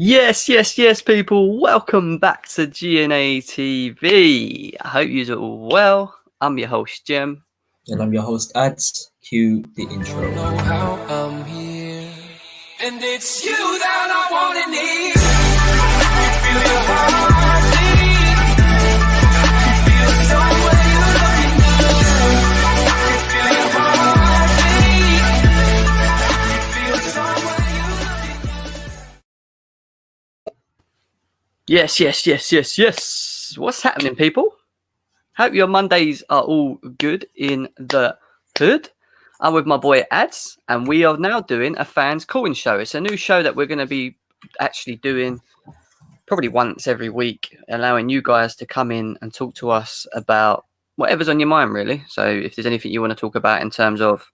Yes, yes, yes, people. Welcome back to GNA TV. I hope you're all well. I'm your host, Jim. And I'm your host, Ads. Cue the intro. Know how I'm here, and it's you that I want to need. You feel your heartbeat. You feel somewhere you're looking good. You feel your heartbeat. You feel somewhere you're looking good. Yes, yes, yes, yes, yes. What's happening, people? Hope your Mondays are all good in the hood. I'm with my boy Ads, and we are now doing a fans calling show. It's a new show that we're going to be actually doing probably once every week, allowing you guys to come in and talk to us about whatever's on your mind, really. So if there's anything you want to talk about in terms of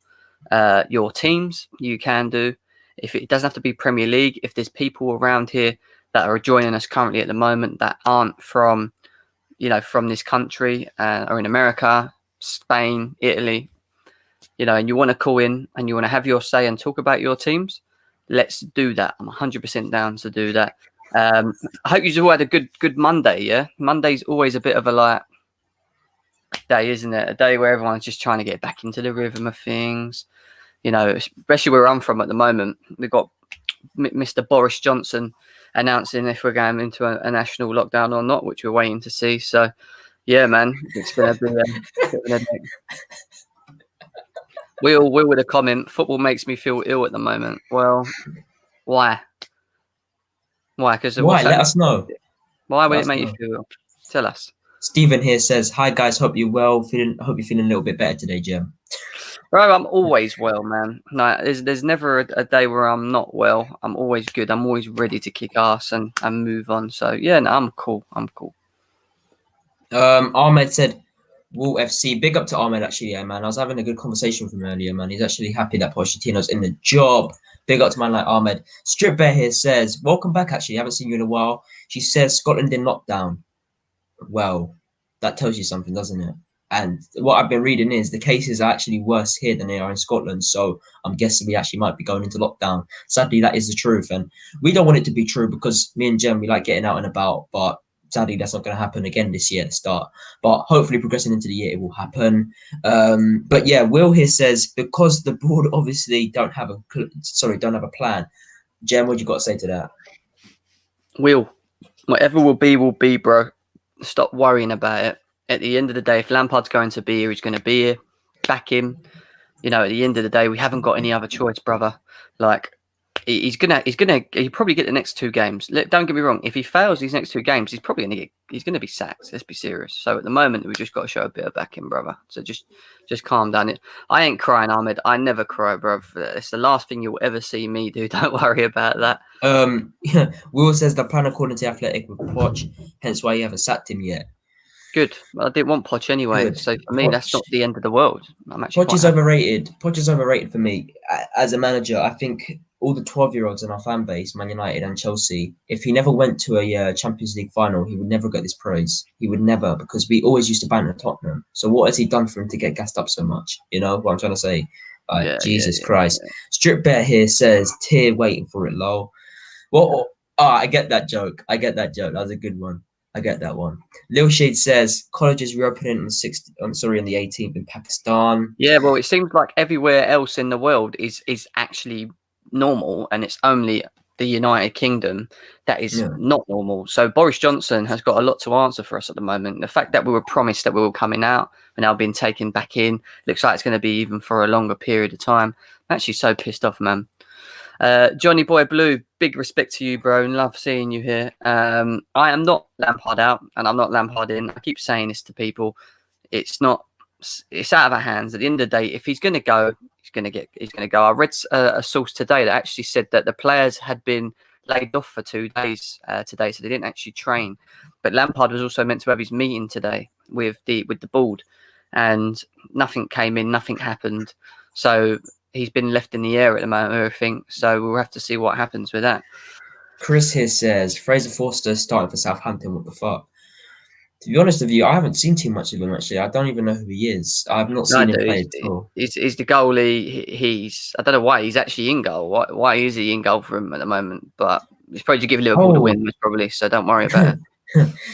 your teams, you can do. If it doesn't have to be Premier League, if there's people around here that are joining us currently at the moment that aren't from this country or in America, Spain, Italy, and you want to call in and you want to have your say and talk about your teams, let's do that. I'm 100% down to do that. I hope you all had a good Monday. Yeah, Monday's always a bit of a day, isn't it? A day where everyone's just trying to get back into the rhythm of things. Especially where I'm from at the moment. We've got Mr. Boris Johnson announcing if we're going into a national lockdown or not, which we're waiting to see. So, yeah, man, it's going to be a bit of a day. Will with a comment, football makes me feel ill at the moment. Well, why? Why? Because why? Let us know. Why would it make you feel ill? Tell us. Stephen here says, "Hi guys, hope you're well. Hope you're feeling a little bit better today, Jim." Bro, I'm always well, man. No, there's never a day where I'm not well. I'm always good. I'm always ready to kick ass and move on. So yeah, no, I'm cool. Ahmed said, "Wool FC, big up to Ahmed actually, yeah, man. I was having a good conversation with him earlier, man. He's actually happy that Pochettino's in the job. Big up to man like Ahmed." Strip Bear here says, "Welcome back. Actually, haven't seen you in a while." She says, "Scotland in lockdown." Well, that tells you something, doesn't it? And what I've been reading is the cases are actually worse here than they are in Scotland. So I'm guessing we actually might be going into lockdown. Sadly, that is the truth. And we don't want it to be true because me and Jem, we like getting out and about. But sadly, that's not going to happen again this year at the start. But hopefully progressing into the year, it will happen. But yeah, Will here says, because the board obviously don't have a plan. Jem, what you got to say to that? Will, whatever will be, bro. Stop worrying about it. At the end of the day, if Lampard's going to be here, he's going to be here. Back him. At the end of the day, we haven't got any other choice, brother. Like, he'll probably get the next 2 games. Don't get me wrong. If he fails these next 2 games, he's going to be sacked. Let's be serious. So at the moment, we've just got to show a bit of backing, brother. So just calm down. I ain't crying, Ahmed. I never cry, bro. It's the last thing you'll ever see me do. Don't worry about that. Will says the plan according to Athletic with Poch, hence why you haven't sacked him yet. Good. Well, I didn't want Poch anyway. Good. So for me, that's not the end of the world. Poch is overrated. Poch is overrated for me. As a manager, I think all the 12-year-olds in our fan base, Man United and Chelsea, if he never went to a Champions League final, he would never get this praise. He would never, because we always used to banter Tottenham. So what has he done for him to get gassed up so much? You know what I'm trying to say? Jesus Christ. Yeah. Strip Bear here says, "Tear waiting for it, lol." Well, I get that joke. That was a good one. I get that one. Lil Shade says colleges reopening on the 18th in Pakistan. Yeah, well, it seems like everywhere else in the world is actually normal, and it's only the United Kingdom that is not normal. So Boris Johnson has got a lot to answer for us at the moment. The fact that we were promised that we were coming out and now being taken back in, looks like it's going to be even for a longer period of time. I'm actually so pissed off, man. Johnny Boy Blue, big respect to you, bro, and love seeing you here. I am not Lampard out, and I'm not Lampard in. I keep saying this to people. It's out of our hands. At the end of the day, if he's going to go, he's going to go. I read a source today that actually said that the players had been laid off for 2 days today, so they didn't actually train. But Lampard was also meant to have his meeting today with the board, and nothing came in, nothing happened. So he's been left in the air at the moment, everything. So we'll have to see what happens with that. Chris here says, Fraser Forster starting for Southampton. What the fuck? To be honest with you, I haven't seen too much of him, actually. I don't even know who he is. I've not seen him play at all. He's the goalie. I don't know why he's actually in goal. Why is he in goal for him at the moment? But He's probably to give Liverpool the win, most probably. So don't worry about it.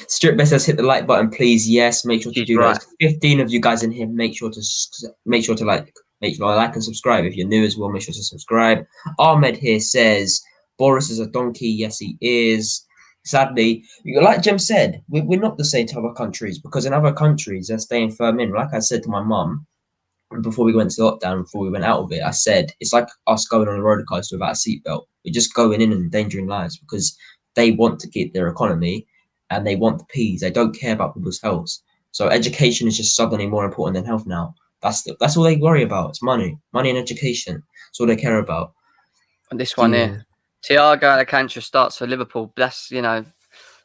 Strip Best says hit the like button, please. Yes, make sure to She's do right. that. There's 15 of you guys in here. Make sure to like and subscribe. If you're new as well, make sure to subscribe. Ahmed here says Boris is a donkey. Yes, he is. Sadly, like Jim said, we're not the same to other countries, because in other countries they're staying firm in. Like I said to my mum before we went to lockdown, before we went out of it, I said it's like us going on a roller coaster without a seatbelt. We're just going in and endangering lives because they want to keep their economy and they want the peas. They don't care about people's health. So education is just suddenly more important than health now. That's all they worry about. It's money and education. That's all they care about. And this one here, Thiago Alcantara starts for Liverpool. That's,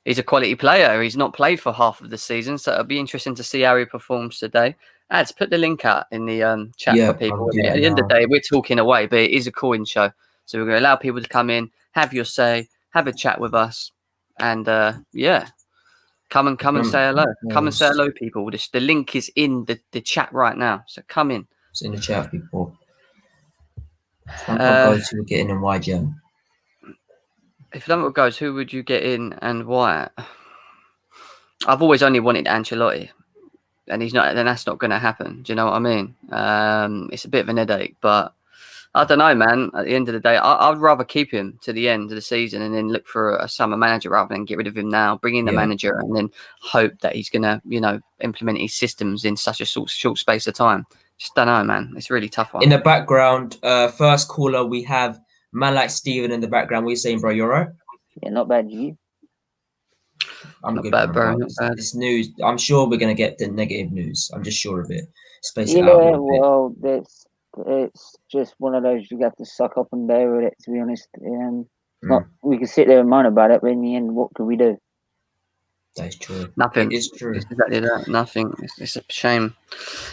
he's a quality player. He's not played for half of the season, so it'll be interesting to see how he performs today. Ads, put the link out in the chat for people. At the end of the day, we're talking away, but it is a call-in show. So we're going to allow people to come in, have your say, have a chat with us, and come and say hello. Come and say hello, people. The link is in the chat right now, so come in. It's in the chat, people. Lampard goes, who would get in and why, Jem? If Lampard goes, who would you get in and why? I've always only wanted Ancelotti, and he's not. Then that's not going to happen. Do you know what I mean? It's a bit of an headache, but I don't know, man. At the end of the day, I'd rather keep him to the end of the season and then look for a summer manager rather than get rid of him now. Bring in the manager and then hope that he's going to, implement his systems in such a short space of time. Just don't know, man. It's a really tough one. In the background, first caller, we have man like Steven in the background. What are you saying, bro? You all right? Yeah, not bad, you. I'm not good, bad, bro. Not bad. This news, I'm sure we're going to get the negative news. I'm just sure of it. Space it out a Yeah, little bit. well, it's just one of those you got to suck up and bear with it, to be honest. Not we can sit there and moan about it, but in the end, what can we do? That is true. Nothing. It is true. It's exactly that. Nothing. It's a shame.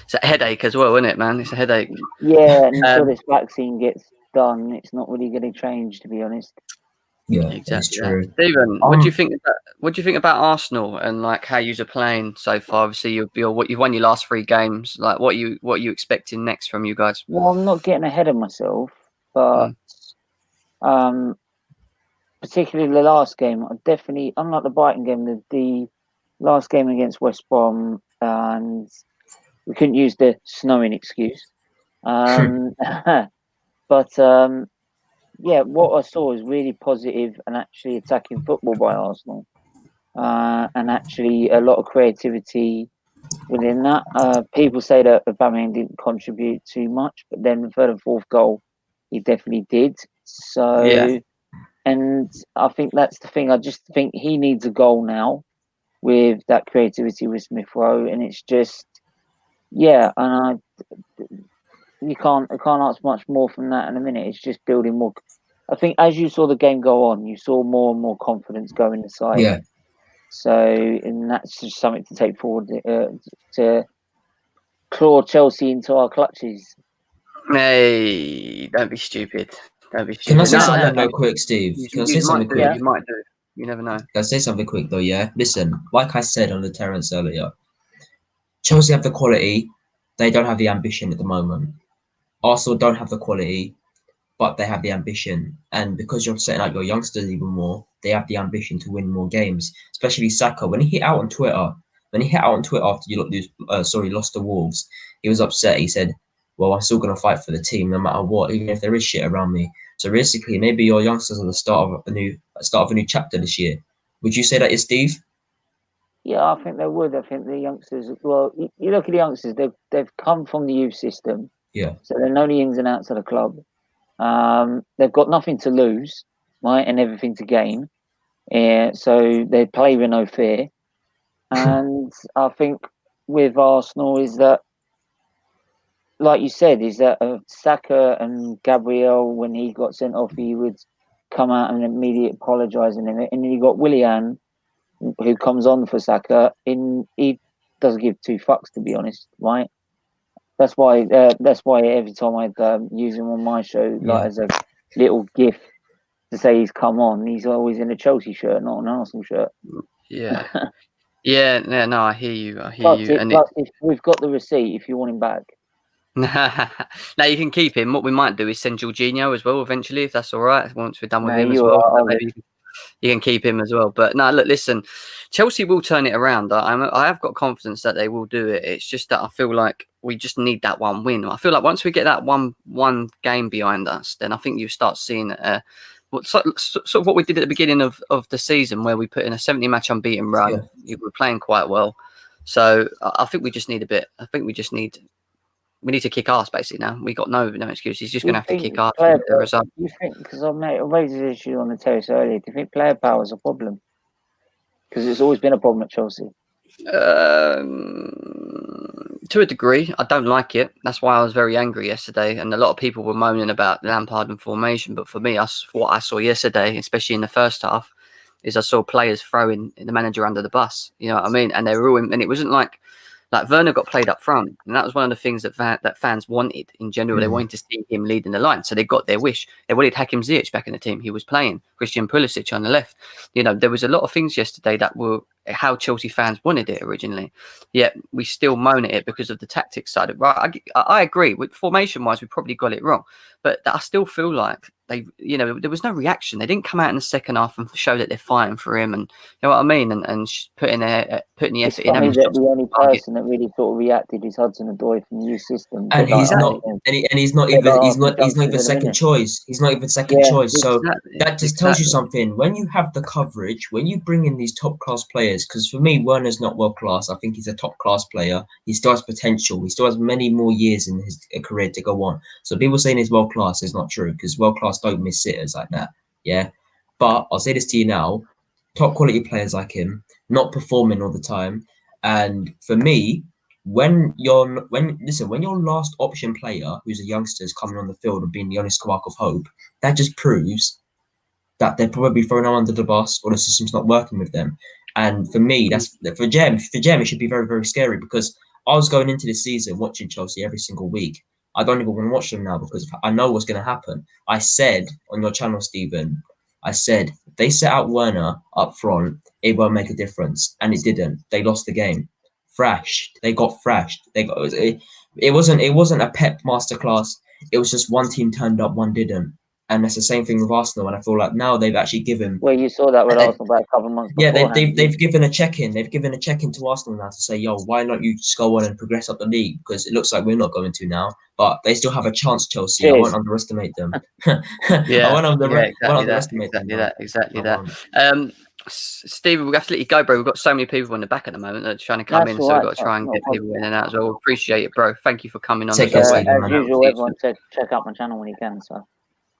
It's a headache as well, isn't it, man? It's a headache. Yeah, and until this vaccine gets done, it's not really going to change, to be honest. Yeah, exactly. It's true. Stephen, what do you think? What do you think about Arsenal and like how you're playing so far? Obviously, you've won your last 3 games. Like, what are you expecting next from you guys? Well, I'm not getting ahead of myself, but particularly the last game, unlike the Brighton game, the last game against West Brom, and we couldn't use the snowing excuse. But what I saw was really positive and actually attacking football by Arsenal, and actually a lot of creativity within that. People say that Aubameyang didn't contribute too much, but then the third and fourth goal, he definitely did. So, and I think that's the thing. I just think he needs a goal now with that creativity with Smith Rowe, and it's just, and I can't ask much more from that in a minute. It's just building more. I think as you saw the game go on, you saw more and more confidence go in the side. Yeah. So, and that's just something to take forward to claw Chelsea into our clutches. Hey, don't be stupid. Don't be stupid. Can I say something though, quick, Steve? Can I say something quick? You might do. You never know. Can I say something quick though? Yeah. Listen, like I said on the Terence earlier, Chelsea have the quality. They don't have the ambition at the moment. Arsenal don't have the quality, but they have the ambition. And because you're setting out your youngsters even more, they have the ambition to win more games. Especially Saka. When he hit out on Twitter after you lost to Wolves, he was upset. He said, well, I'm still going to fight for the team no matter what, even if there is shit around me. So realistically, maybe your youngsters are the start of a new chapter this year. Would you say that is, Steve? Yeah, I think they would. I think the youngsters. Well, you look at the youngsters. They've come from the youth system. Yeah. So they know the ins and outs of the club. They've got nothing to lose, right, and everything to gain. So they play with no fear. And I think with Arsenal is that, like you said, is that Saka and Gabriel, when he got sent off, he would come out and immediately apologise. And then you got Willian, who comes on for Saka. He doesn't give 2 fucks, to be honest, right? That's why every time I use him on my show, like as a little gift to say he's come on, he's always in a Chelsea shirt, not an Arsenal shirt. Yeah. No, I hear you. If we've got the receipt, if you want him back. Now you can keep him. What we might do is send Jorginho as well eventually, if that's all right. Once we're done with him as well. you can keep him as well. But no, look, listen, Chelsea will turn it around. I have got confidence that they will do it. It's just that I feel like we just need that one win. I feel like once we get that one game behind us, then I think you start seeing sort of what we did at the beginning of the season, where we put in a 70-match unbeaten run. We were playing quite well. So I think we just need a bit. I think we need to kick ass basically now. We got no excuse. He's just going to have to kick ass. You think, because I raised this issue on the terrace earlier, do you think player power is a problem? Because it's always been a problem at Chelsea. To a degree, I don't like it. That's why I was very angry yesterday. And a lot of people were moaning about Lampard and formation. But for me, what I saw yesterday, especially in the first half, is I saw players throwing the manager under the bus. You know what I mean? And they were all in, and it wasn't like Werner got played up front, and that was one of the things that fans wanted in general. They wanted to see him leading the line, so they got their wish. They wanted Hakim Ziyech back in the team. He was playing Christian Pulisic on the left. You know, there was a lot of things yesterday that were how Chelsea fans wanted it originally. Yet we still moan at it because of the tactics side. Right, I agree. With formation-wise, we probably got it wrong, but I still feel like there was no reaction. They didn't come out in the second half and show that they're fighting for him, and you know what I mean, and putting the effort in. The only person that really sort of reacted is Hudson-Odoi from the youth system, and he's not even second choice. He's not even second choice. So that just tells you something. When you have the coverage, when you bring in these top class players, because for me, Werner's not world class. I think he's a top class player. He still has potential. He still has many more years in his career to go on. So people saying he's world class is not true, because world class don't miss sitters like that. Yeah. But I'll say this to you now, top quality players like him, not performing all the time. And for me, when your last option player, who's a youngster, is coming on the field and being the only spark of hope, that just proves that they're probably thrown out under the bus, or the system's not working with them. And for me, that's for Jem, it should be very, very scary, because I was going into this season watching Chelsea every single week. I don't even want to watch them now because I know what's going to happen. I said on your channel, Stephen, if they set out Werner up front, it won't make a difference. And it didn't. They lost the game. They got thrashed. It wasn't a Pep masterclass. It was just one team turned up, one didn't. And that's the same thing with Arsenal. And I feel like now they've actually given. Well, you saw that with Arsenal about a couple of months. Yeah, they've given a check-in. They've given a check-in to Arsenal now to say, yo, why not you just go on and progress up the league? Because it looks like we're not going to now. But they still have a chance, Chelsea. Cheers. I won't underestimate them. I won't underestimate them. Exactly that. Stephen, we have to let you go, bro. We've got so many people in the back at the moment that are trying to come in, so we've got to try and get people in and out as well. Appreciate it, bro. Thank you for coming on. Take care, as usual, everyone check out my channel when you can. So.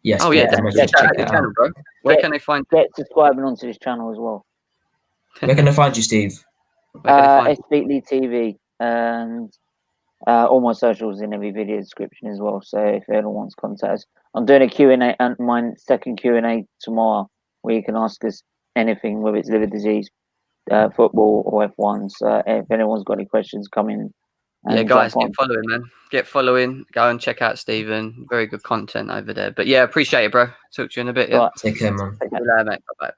Yes. Oh yeah, definitely. Check out the channel, bro. Where can they find? Get subscribing onto this channel as well. Where can they find you, Steve? SBeatly TV, and all my socials in every video description as well. So if anyone wants to contact us, I'm doing a Q&A, and my second Q&A tomorrow, where you can ask us anything, whether it's liver disease, football, or F1. So if anyone's got any questions, come in. Yeah, guys, get following, man. Get following. Go and check out Stephen. Very good content over there. But yeah, appreciate it, bro. Talk to you in a bit. Yeah. Right. Take care, man. Mate. Bye.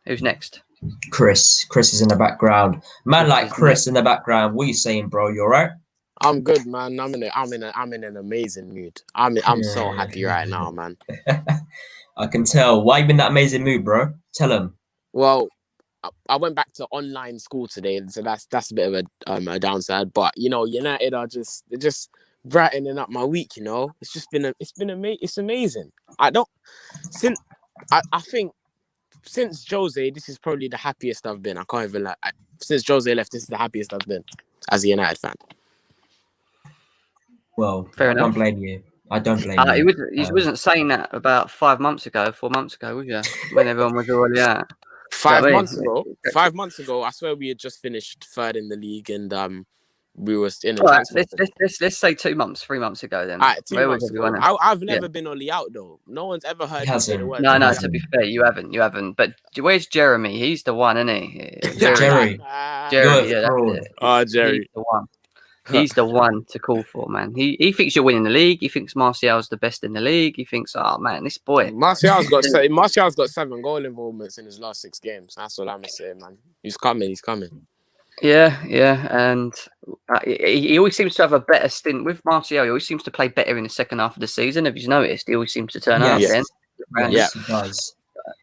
Who's next? Chris. Chris is in the background. Man, like Chris in the background. What are you saying, bro? You all right? I'm good, man. I'm in an amazing mood. I'm so happy right now, man. I can tell. Why you in that amazing mood, bro? Tell him. Well, I went back to online school today, so that's a bit of a downside. But United are just brightening up my week. It's amazing. I think since Jose, this is probably the happiest I've been. I can't even lie. Since Jose left, this is the happiest I've been as a United fan. Well, fair enough. I don't blame you. He wasn't saying that about 4 months ago, was you? When everyone was already out. 5 months ago. 5 months ago, I swear we had just finished third in the league, and we were in. Let's say 2 months, 3 months ago. Then. All right, 2 months ago. I've never been only out though. No one's ever heard me say the word. No. To be fair, you haven't. But where's Jeremy? He's the one, isn't he? Jerry. Jerry. Yeah, that's it. Oh, Jerry. He's the one. He's the one to call for, man. He thinks you're winning the league. He thinks Martial's the best in the league. He thinks, oh man, this boy. Martial's got 7 goal involvements in his last 6 games. That's all I'm gonna say, man. He's coming. Yeah, and he always seems to have a better stint with Martial. He always seems to play better in the second half of the season. Have you noticed? He always seems to turn up then. Yes, he does.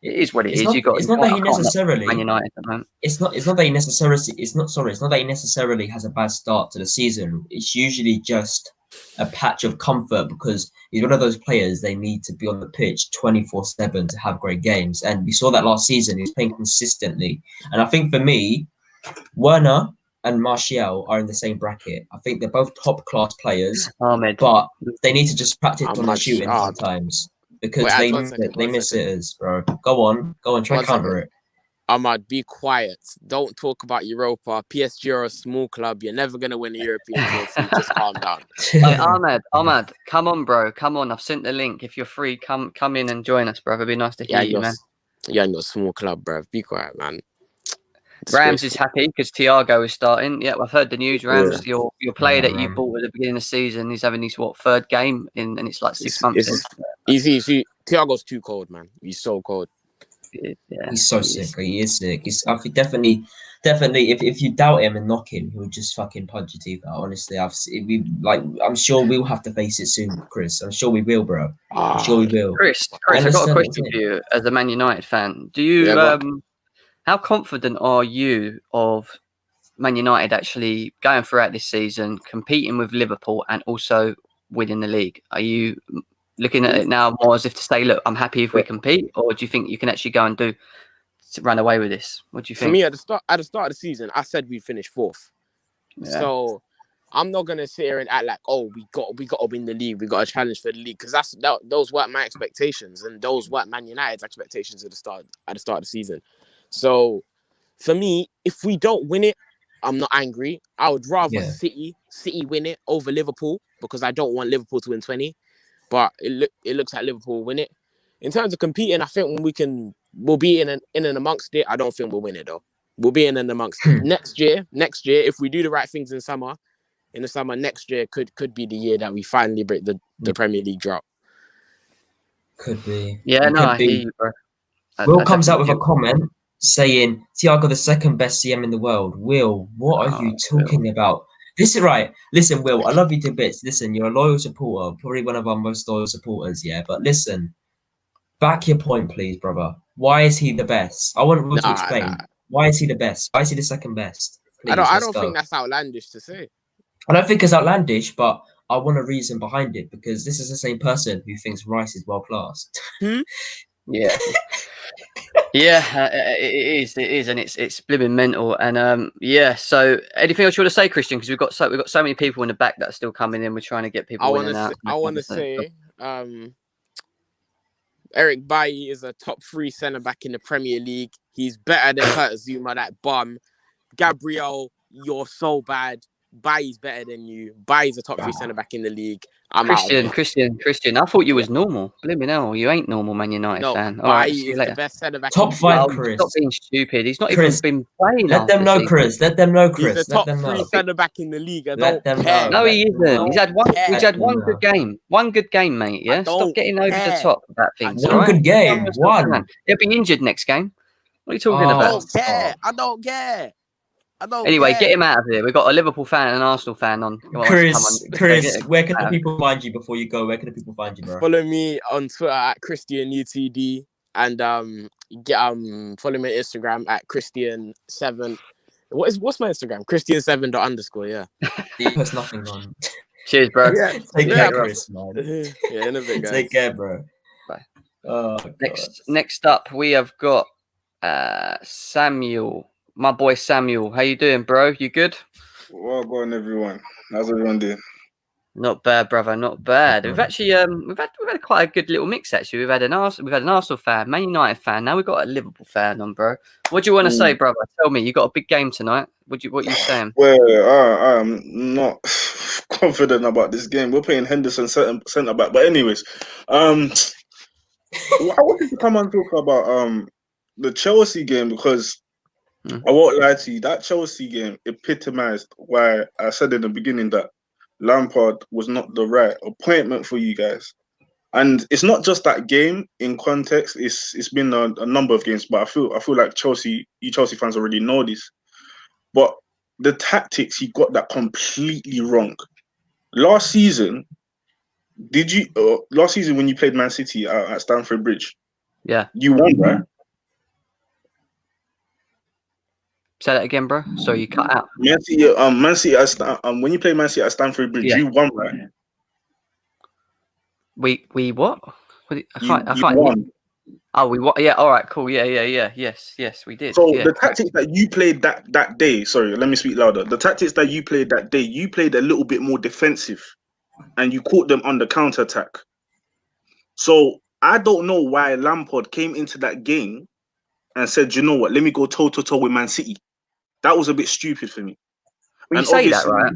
it is what it It's is. not. You got. It's not that he I can't knock Man necessarily. United at the moment. It's not that he necessarily. It's not. Sorry. It's not that he necessarily has a bad start to the season. It's usually just a patch of comfort because he's one of those players. They need to be on the pitch 24/7 to have great games, and we saw that last season. He was playing consistently, and I think for me, Werner and Martial are in the same bracket. I think they're both top class players, Ahmed. but they need to just practice I'm on their not shooting sure. sometimes because Wait, they one second, they one miss second. hitters, bro. Go on, try One counter second. it. Ahmad, be quiet. Don't talk about Europa. PSG are a small club. You're never gonna win a European trophy. Just calm down. Hey, Ahmed, come on, bro. Come on. I've sent the link. If you're free, come in and join us, bro. It'd be nice to hear you, man. Yeah, you're a small club, bro. Be quiet, man. Rams is happy because Thiago is starting. Yeah, I've heard the news. Rams, your player Yeah, that you Ram. bought at the beginning of the season, he's having his third game in, and it's like 6 months in. Easy. Thiago's too cold, man. He's so cold. Yeah, He's so sick. He is sick. I think definitely. If you doubt him and knock him, he'll just fucking punch your teeth out. Honestly, I'm sure we'll have to face it soon, Chris. I'm sure we will, bro. I'm sure we will. Chris, I've got a question for you as a Man United fan. Do you how confident are you of Man United actually going throughout this season, competing with Liverpool and also winning the league? Are you looking at it now more as if to say, look, I'm happy if we compete, or do you think you can actually go and run away with this? What do you think? For me, at the start of the season, I said we'd finish fourth. Yeah. So I'm not gonna sit here and act like, oh, we got to win the league, we got to challenge for the league, because those weren't my expectations, and those weren't Man United's expectations at the start of the season. So for me, if we don't win it, I'm not angry. I would rather City win it over Liverpool, because I don't want Liverpool to win 20. But it looks like Liverpool will win it. In terms of competing, I think we'll be in and amongst it. I don't think we'll win it though. We'll be in and amongst it. Next year, if we do the right things in the summer next year could be the year that we finally break the Premier League drought. Could be. Yeah, no, I hear you, bro. Will comes out with a comment saying Thiago the second best CM in the world. Will, what are you talking about? Listen, Will, I love you to bits. Listen, you're a loyal supporter, probably one of our most loyal supporters, yeah. But listen, back your point, please, brother. Why is he the best? I want Will to explain. Why is he the best? Why is he the second best? Please, I don't think that's outlandish to say. I don't think it's outlandish, but I want a reason behind it, because this is the same person who thinks Rice is world class. Yeah. Yeah, it is, and it's blimmin' mental. And yeah, so anything else you want to say, Christian? Because we've got so many people in the back that are still coming in. We're trying to get people in and out. I want to say, Eric Bailly is a top 3 centre back in the Premier League. He's better than Kurt Zouma, that bum. Gabriel, you're so bad. Bailly's better than you. Bailly's a top 3 centre back in the league. Christian, I thought you was normal. Blimmin' hell, you ain't normal, Man United fan. Bailly is the best centre back. Top 5, Chris. Stop being stupid. He's not even been playing. Let them know, Chris. He's the top 3 centre back in the league. I don't care. Know. No, he isn't. He's had one good game. One good game, mate. Yeah, stop getting over the top about things. One good game. One. He'll be injured next game. What are you talking about? I don't care. Anyway, get him out of here. We've got a Liverpool fan and an Arsenal fan on. Chris, where can the people find you before you go? Where can the people find you, bro? Follow me on Twitter at ChristianUTD, and follow me on Instagram at Christian7. What's my Instagram? Christian7._. Yeah. You post nothing on. Cheers, bro. Take care, Chris, man. Yeah, in a bit, guys. Take care, bro. Bye. Oh, next up, we have got Samuel. My boy Samuel, how you doing, bro? You good? Well going, everyone. How's everyone doing? Not bad, brother. Not bad. We've actually we've had quite a good little mix. Actually, we've had an Arsenal fan, Man United fan. Now we've got a Liverpool fan on, bro. What do you want to say, brother? Tell me. You got a big game tonight. What you saying? Well, I'm not confident about this game. We're playing Henderson centre back, but anyways, I wanted to come and talk about the Chelsea game, because I won't lie to you, that Chelsea game epitomized why I said in the beginning that Lampard was not the right appointment for you guys. And it's not just that game in context. It's been a number of games, but I feel like you Chelsea fans already know this. But the tactics, he got that completely wrong. Last season when you played Man City at Stamford Bridge, Yeah. You won, right? Say that again, bro. So you cut out. Man City when you play Man City at Stamford Bridge, Yeah. you won, right? We what? I You can't. won. Oh, we what? Yeah. All right. Cool. Yeah. Yes, we did. So Yeah. the Correct. tactics that you played that day, sorry, let me speak louder. The tactics that you played that day, you played a little bit more defensive, and you caught them on the counter attack. So I don't know why Lampard came into that game and said, you know what, let me go toe to toe with Man City. That was a bit stupid for me. Well, you And say that, obviously, right?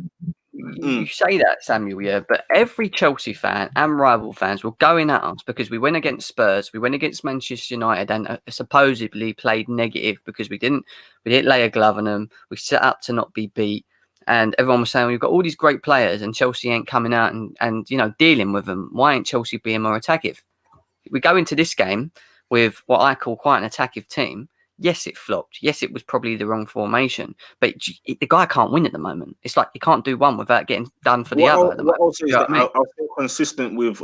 You mm, say that, Samuel, yeah, but every Chelsea fan and rival fans were going at us because we went against Spurs, we went against Manchester United, and supposedly played negative because we didn't lay a glove on them. We set up to not be beat, and everyone was saying we've got all these great players, and Chelsea ain't coming out and dealing with them. Why ain't Chelsea being more attackive? We go into this game with what I call quite an attackive team. Yes, it flopped. Yes, it was probably the wrong formation. But the guy can't win at the moment. It's like he can't do one without getting done for the other at the what moment. I'll say You is know that what I mean? I'll stay consistent with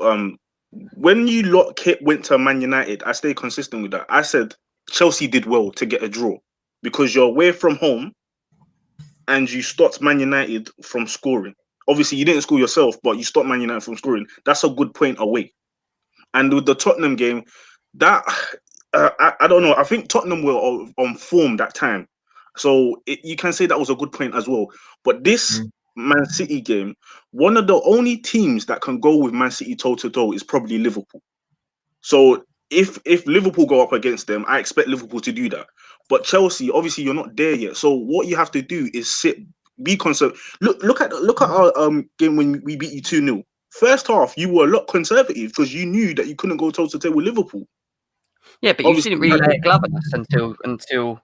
when you lot went to Man United, I stay consistent with that. I said Chelsea did well to get a draw because you're away from home and you stopped Man United from scoring. Obviously, you didn't score yourself, but you stopped Man United from scoring. That's a good point away. And with the Tottenham game, that I don't know. I think Tottenham were on form that time, so you can say that was a good point as well. But this Man City game, one of the only teams that can go with Man City toe to toe is probably Liverpool. So if Liverpool go up against them, I expect Liverpool to do that. But Chelsea, obviously, you're not there yet. So what you have to do is be conservative. Look at our game when we beat you 2-0. First half, you were a lot conservative because you knew that you couldn't go toe to toe with Liverpool. Yeah, but you Obviously, didn't really lay a glove on us until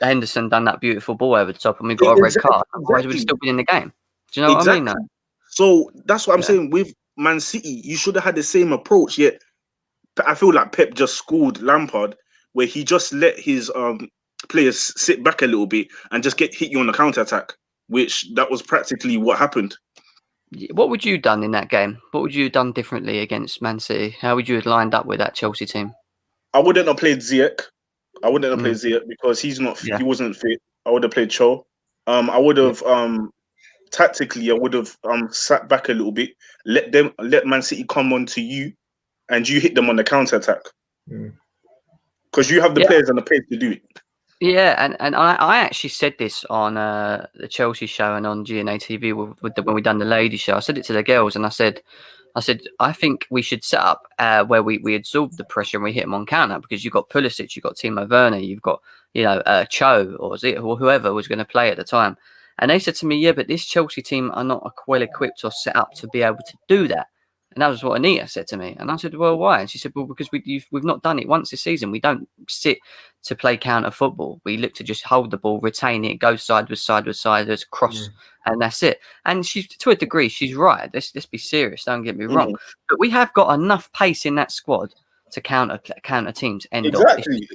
Henderson done that beautiful ball over the top and we got a red card. Otherwise, we'd have still been in the game. Do you know what I mean? exactly. Though? So that's what I'm Yeah. saying with Man City. You should have had the same approach. Yet I feel like Pep just schooled Lampard, where he just let his players sit back a little bit and just hit you on the counter attack, which that was practically what happened. What would you have done in that game? What would you have done differently against Man City? How would you have lined up with that Chelsea team? I wouldn't have played Ziyech. I wouldn't have Mm. played Ziyech because he's not. Yeah. He wasn't fit. I would have played Cho. I would have tactically. I would have sat back a little bit, let Man City come on to you, and you hit them on the counter attack because you have the players and the pace to do it. Yeah, and I actually said this on the Chelsea show and on GNA TV when we done the ladies show. I said it to the girls, and I said I think we should set up where we absorb the pressure and we hit them on counter because you've got Pulisic, you've got Timo Werner, you've got Cho or whoever was going to play at the time, and they said to me, yeah, but this Chelsea team are not well equipped or set up to be able to do that. And that was what Anita said to me. And I said, well, why? And she said, well, because we've not done it once this season. We don't sit to play counter football. We look to just hold the ball, retain it, go side with side, cross, and that's it. And she's, to a degree, she's right. Let's be serious. Don't get me wrong. But we have got enough pace in that squad to counter teams. Exactly.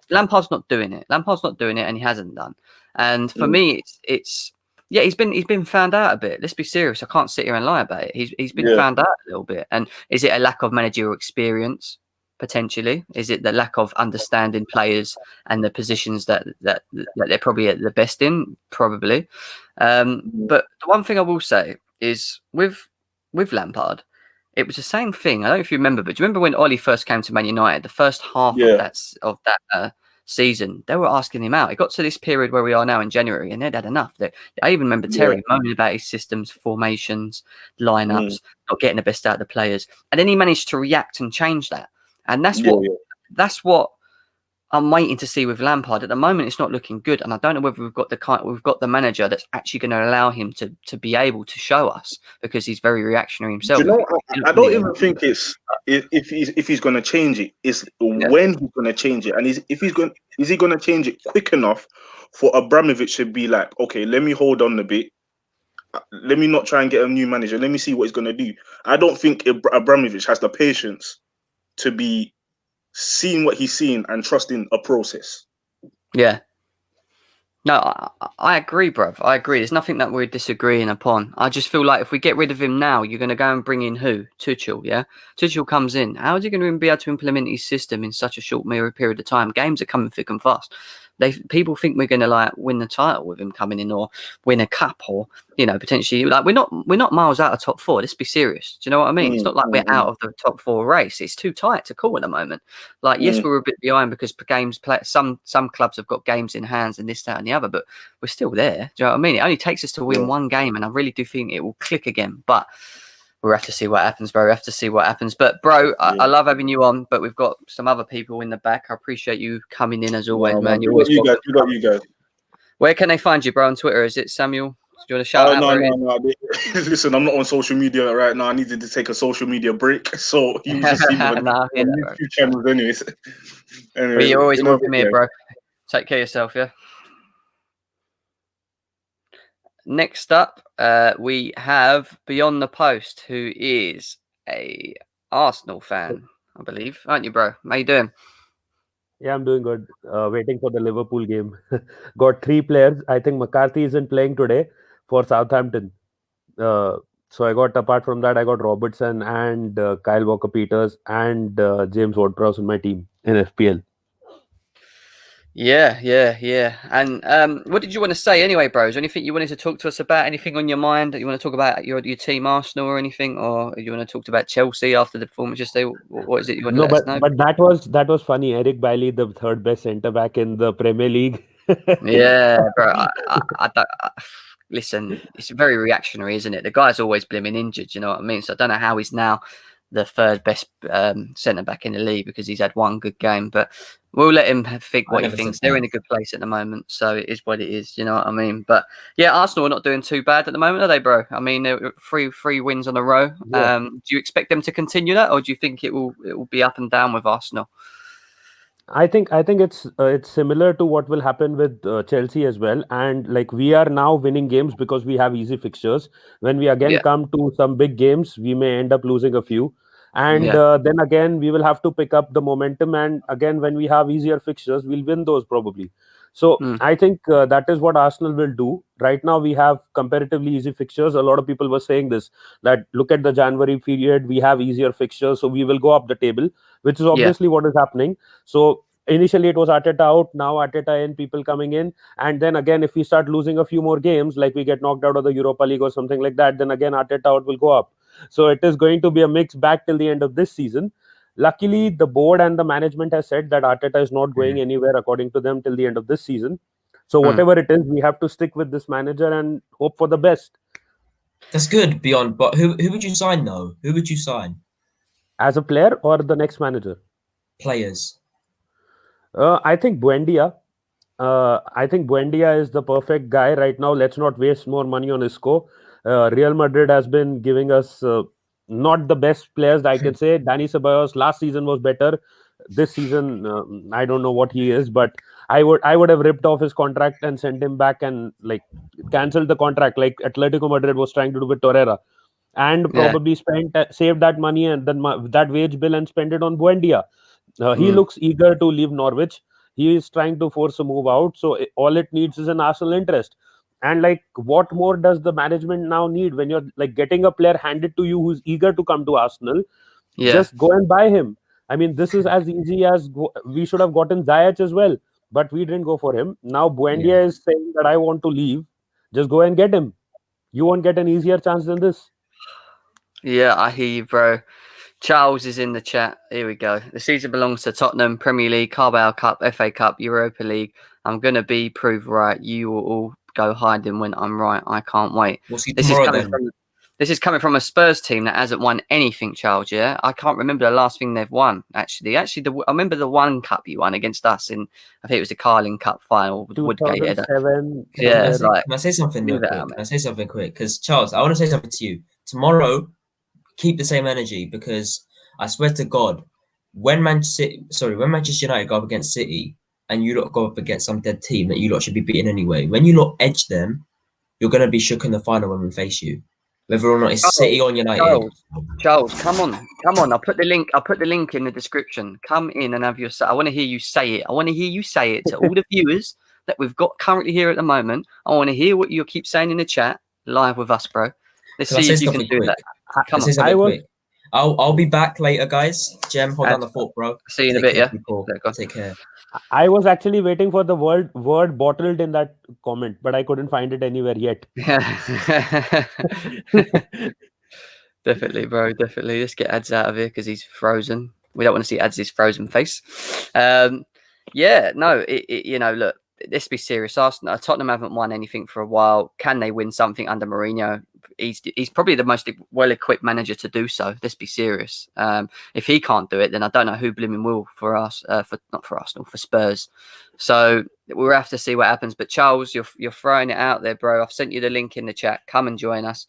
Lampard's not doing it. Lampard's not doing it, and he hasn't done. And for me, it's. Yeah, he's been found out a bit. Let's be serious. I can't sit here and lie about it. He's been found out a little bit. And is it a lack of managerial experience? Potentially. Is it the lack of understanding players and the positions that they're probably at the best in? Probably. But the one thing I will say is with Lampard, it was the same thing. I don't know if you remember, but do you remember when Ollie first came to Man United? The first half of that season, they were asking him out. It got to this period where we are now in January, and they'd had enough. I even remember Terry moaning about his systems, formations, lineups, not getting the best out of the players, and then he managed to react and change that. And that's what I'm waiting to see with Lampard. At the moment, it's not looking good, and I don't know whether we've got the manager that's actually going to allow him to be able to show us because he's very reactionary himself. Do you know, I don't even think it's if he's going to change it. It's when he's going to change it, and is he going to change it quick enough for Abramovich to be like, okay, let me hold on a bit. Let me not try and get a new manager. Let me see what he's going to do. I don't think Abramovich has the patience to be seeing what he's seeing and trusting a process. Yeah. No, I agree, bruv. I agree. There's nothing that we're disagreeing upon. I just feel like if we get rid of him now, you're going to go and bring in who? Tuchel, yeah? Tuchel comes in. How is he going to be able to implement his system in such a short period of time? Games are coming thick and fast. People think we're going to like win the title with him coming in, or win a cup, or potentially like we're not miles out of top four. Let's be serious. Do you know what I mean? It's not like we're out of the top four race. It's too tight to call at the moment. Like yes, we're a bit behind because games play. Some clubs have got games in hands and this, that, and the other, but we're still there. Do you know what I mean? It only takes us to win one game, and I really do think it will click again. But we'll have to see what happens, bro. We have to see what happens. But, bro, I love having you on, but we've got some other people in the back. I appreciate you coming in as always, man. You got you guys. Where can they find you, bro, on Twitter? Is it Samuel? Do you want to shout out? No. Listen, I'm not on social media right now. I needed to take a social media break. So you just see me on YouTube channels anyways. Well, you're always welcome here, bro. Take care of yourself, yeah? Next up, we have Beyond the Post, who is a Arsenal fan, I believe, aren't you, bro? How you doing? Yeah, I'm doing good. Waiting for the Liverpool game. Got 3 players. I think McCarthy isn't playing today for Southampton. So apart from that, I got Robertson and Kyle Walker-Peters and James Ward-Prowse in my team in FPL. Yeah. And what did you want to say anyway, bro? Is there anything you wanted to talk to us about? Anything on your mind that you want to talk about your team Arsenal or anything, or you want to talk about Chelsea after the performance yesterday? What is it you want to let us know? But that was funny. Eric Bailly, the third best centre back in the Premier League. Yeah, bro. Listen, it's very reactionary, isn't it? The guy's always blimmin' injured. You know what I mean? So I don't know how he's now the third best centre back in the league because he's had one good game, but we'll let him think what he thinks. They're in a good place at the moment, so it is what it is. You know what I mean? But yeah, Arsenal are not doing too bad at the moment, are they, bro? I mean, they're three wins on a row. Yeah. Do you expect them to continue that, or do you think it will be up and down with Arsenal? I think it's similar to what will happen with Chelsea as well. And like we are now winning games because we have easy fixtures. When we again come to some big games, we may end up losing a few. And then again, we will have to pick up the momentum. And again, when we have easier fixtures, we'll win those probably. So I think that is what Arsenal will do. Right now, we have comparatively easy fixtures. A lot of people were saying this, that look at the January period, we have easier fixtures. So we will go up the table, which is obviously what is happening. So initially it was Arteta out, now Arteta in, people coming in. And then again, if we start losing a few more games, like we get knocked out of the Europa League or something like that, then again Arteta out will go up. So it is going to be a mixed bag till the end of this season. Luckily, the board and the management has said that Arteta is not going anywhere, according to them, till the end of this season. So whatever it is, we have to stick with this manager and hope for the best. That's good, Beyond. But who would you sign, though? Who would you sign? As a player or the next manager? Players. I think Buendia. I think Buendia is the perfect guy right now. Let's not waste more money on Isco. Real Madrid has been giving us not the best players, I can say. Dani Ceballos last season was better. This season, I don't know what he is, but I would have ripped off his contract and sent him back and like cancelled the contract, like Atletico Madrid was trying to do with Torreira, and probably saved that money and then that wage bill and spend it on Buendia. He looks eager to leave Norwich. He is trying to force a move out. So all it needs is an Arsenal interest. And like, what more does the management now need when you're like getting a player handed to you who's eager to come to Arsenal? Just go and buy him. I mean, this is as easy as we should have gotten Ziyech as well, but we didn't go for him. Now Buendia is saying that I want to leave. Just go and get him. You won't get an easier chance than this. Yeah, I hear you, bro. Charles is in the chat. Here we go. The season belongs to Tottenham, Premier League, Carabao Cup, FA Cup, Europa League. I'm going to be proved right. You will all go hiding when I'm right. I can't wait. This is coming from a Spurs team that hasn't won anything, Charles, yeah? I can't remember the last thing they've won, actually. I remember the one cup you won against us in, I think it was the Carling Cup final with Woodgate. Yeah, can I say something real quick? Can I say something quick? Because, Charles, I want to say something to you. Tomorrow, keep the same energy, because I swear to God, when Manchester United go up against City and you lot go up against some dead team that you lot should be beating anyway, when you lot edge them, you're going to be shook in the final when we face you. Whether or not it's City or United. Charles, come on. I'll put the link in the description. Come in and have your say. I want to hear you say it. I want to hear you say it to all the viewers that we've got currently here at the moment. I want to hear what you keep saying in the chat live with us, bro. Let's Can I see say if you can something do quick? that. Come Can I on. say something I was quick? I'll be back later, guys. Jem, hold down the fort, bro. See you in a Take bit, care, yeah? people. Yeah, go on. Take care. I was actually waiting for the word bottled in that comment, but I couldn't find it anywhere yet. Definitely, bro. Definitely. Let's get Ads out of here because he's frozen. We don't want to see Ads' frozen face. Yeah, no, you know, look, let's be serious. Arsenal, Tottenham haven't won anything for a while. Can they win something under Mourinho? He's probably the most well-equipped manager to do so. Let's be serious. If he can't do it, then I don't know who blooming will for us. Not for Arsenal, for Spurs. So we'll have to see what happens. But Charles, you're throwing it out there, bro. I've sent you the link in the chat. Come and join us.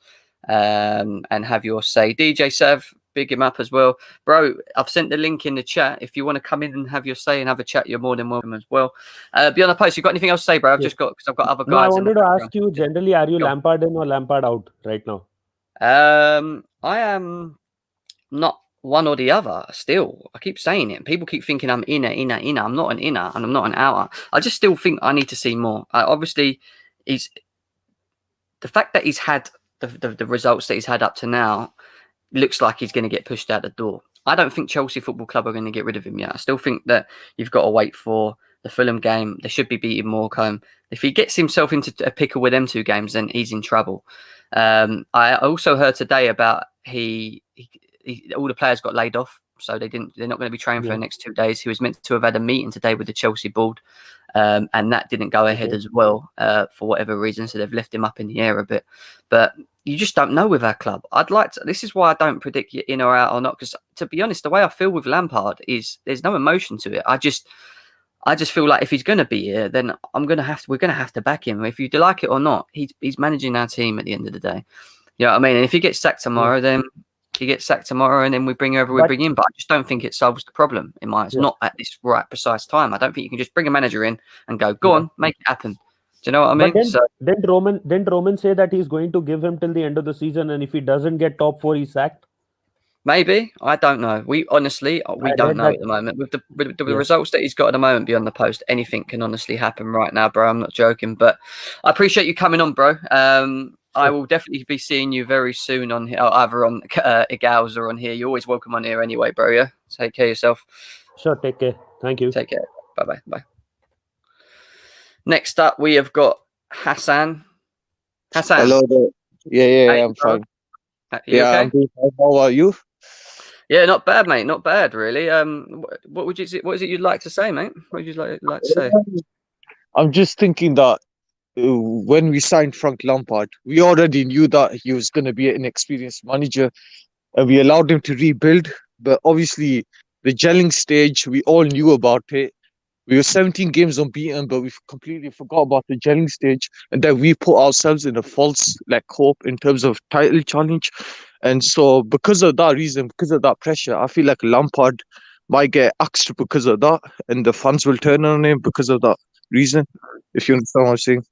And have your say. DJ Sav, big him up as well, bro. I've sent the link in the chat. If you want to come in and have your say and have a chat, you're more than welcome as well. Beyond the post, you got anything else to say, bro? I've just got because I've got other guys. No, I wanted to ask you background. generally, are you Go on. Lampard in or Lampard out right now? I am not one or the other. Still, I keep saying it. People keep thinking I'm inner. I'm not an inner and I'm not an outer. I just still think I need to see more. Obviously, the fact that he's had the results that he's had up to now looks like he's going to get pushed out the door. I don't think Chelsea Football Club are going to get rid of him yet. I still think that you've got to wait for the Fulham game. They should be beating Morecambe. If he gets himself into a pickle with them two games, then he's in trouble. I also heard today about all the players got laid off, so they're not going to be training for the next 2 days. He was meant to have had a meeting today with the Chelsea board, and that didn't go ahead as well for whatever reason. So they've left him up in the air a bit. But you just don't know with our club. This is why I don't predict you're in or out or not. Because to be honest, the way I feel with Lampard is there's no emotion to it. I just feel like if he's going to be here, then we're going to have to back him. If you like it or not, he's managing our team at the end of the day. You know what I mean? And if he gets sacked tomorrow, then he gets sacked tomorrow, and then we bring whoever we bring in. But I just don't think it solves the problem in my eyes. Not at this precise time. I don't think you can just bring a manager in and go on, make it happen. Do you know what I mean? Didn't Roman say that he's going to give him till the end of the season, and if he doesn't get top 4, he's sacked? Maybe. I don't know. We don't know at the moment. With the results that he's got at the moment beyond the post, anything can honestly happen right now, bro. I'm not joking, but I appreciate you coming on, bro. I will definitely be seeing you very soon on here, either on Igals or on here. You're always welcome on here anyway, bro. Yeah. Take care of yourself. Sure. Take care. Thank you. Take care. Bye. Bye. Next up, we have got Hassan. Hello there. Yeah, I'm fine. Okay? I'm doing fine. How are you? Yeah, not bad, mate. Not bad, really. What is it you'd like to say, mate? What would you like to say? I'm just thinking that when we signed Frank Lampard, we already knew that he was going to be an inexperienced manager, and we allowed him to rebuild. But obviously, the gelling stage, we all knew about it. We were 17 games unbeaten, but we completely forgot about the gelling stage, and then we put ourselves in a false hope in terms of title challenge. And so, because of that reason, because of that pressure, I feel like Lampard might get axed because of that, and the fans will turn on him because of that reason. If you understand what I'm saying.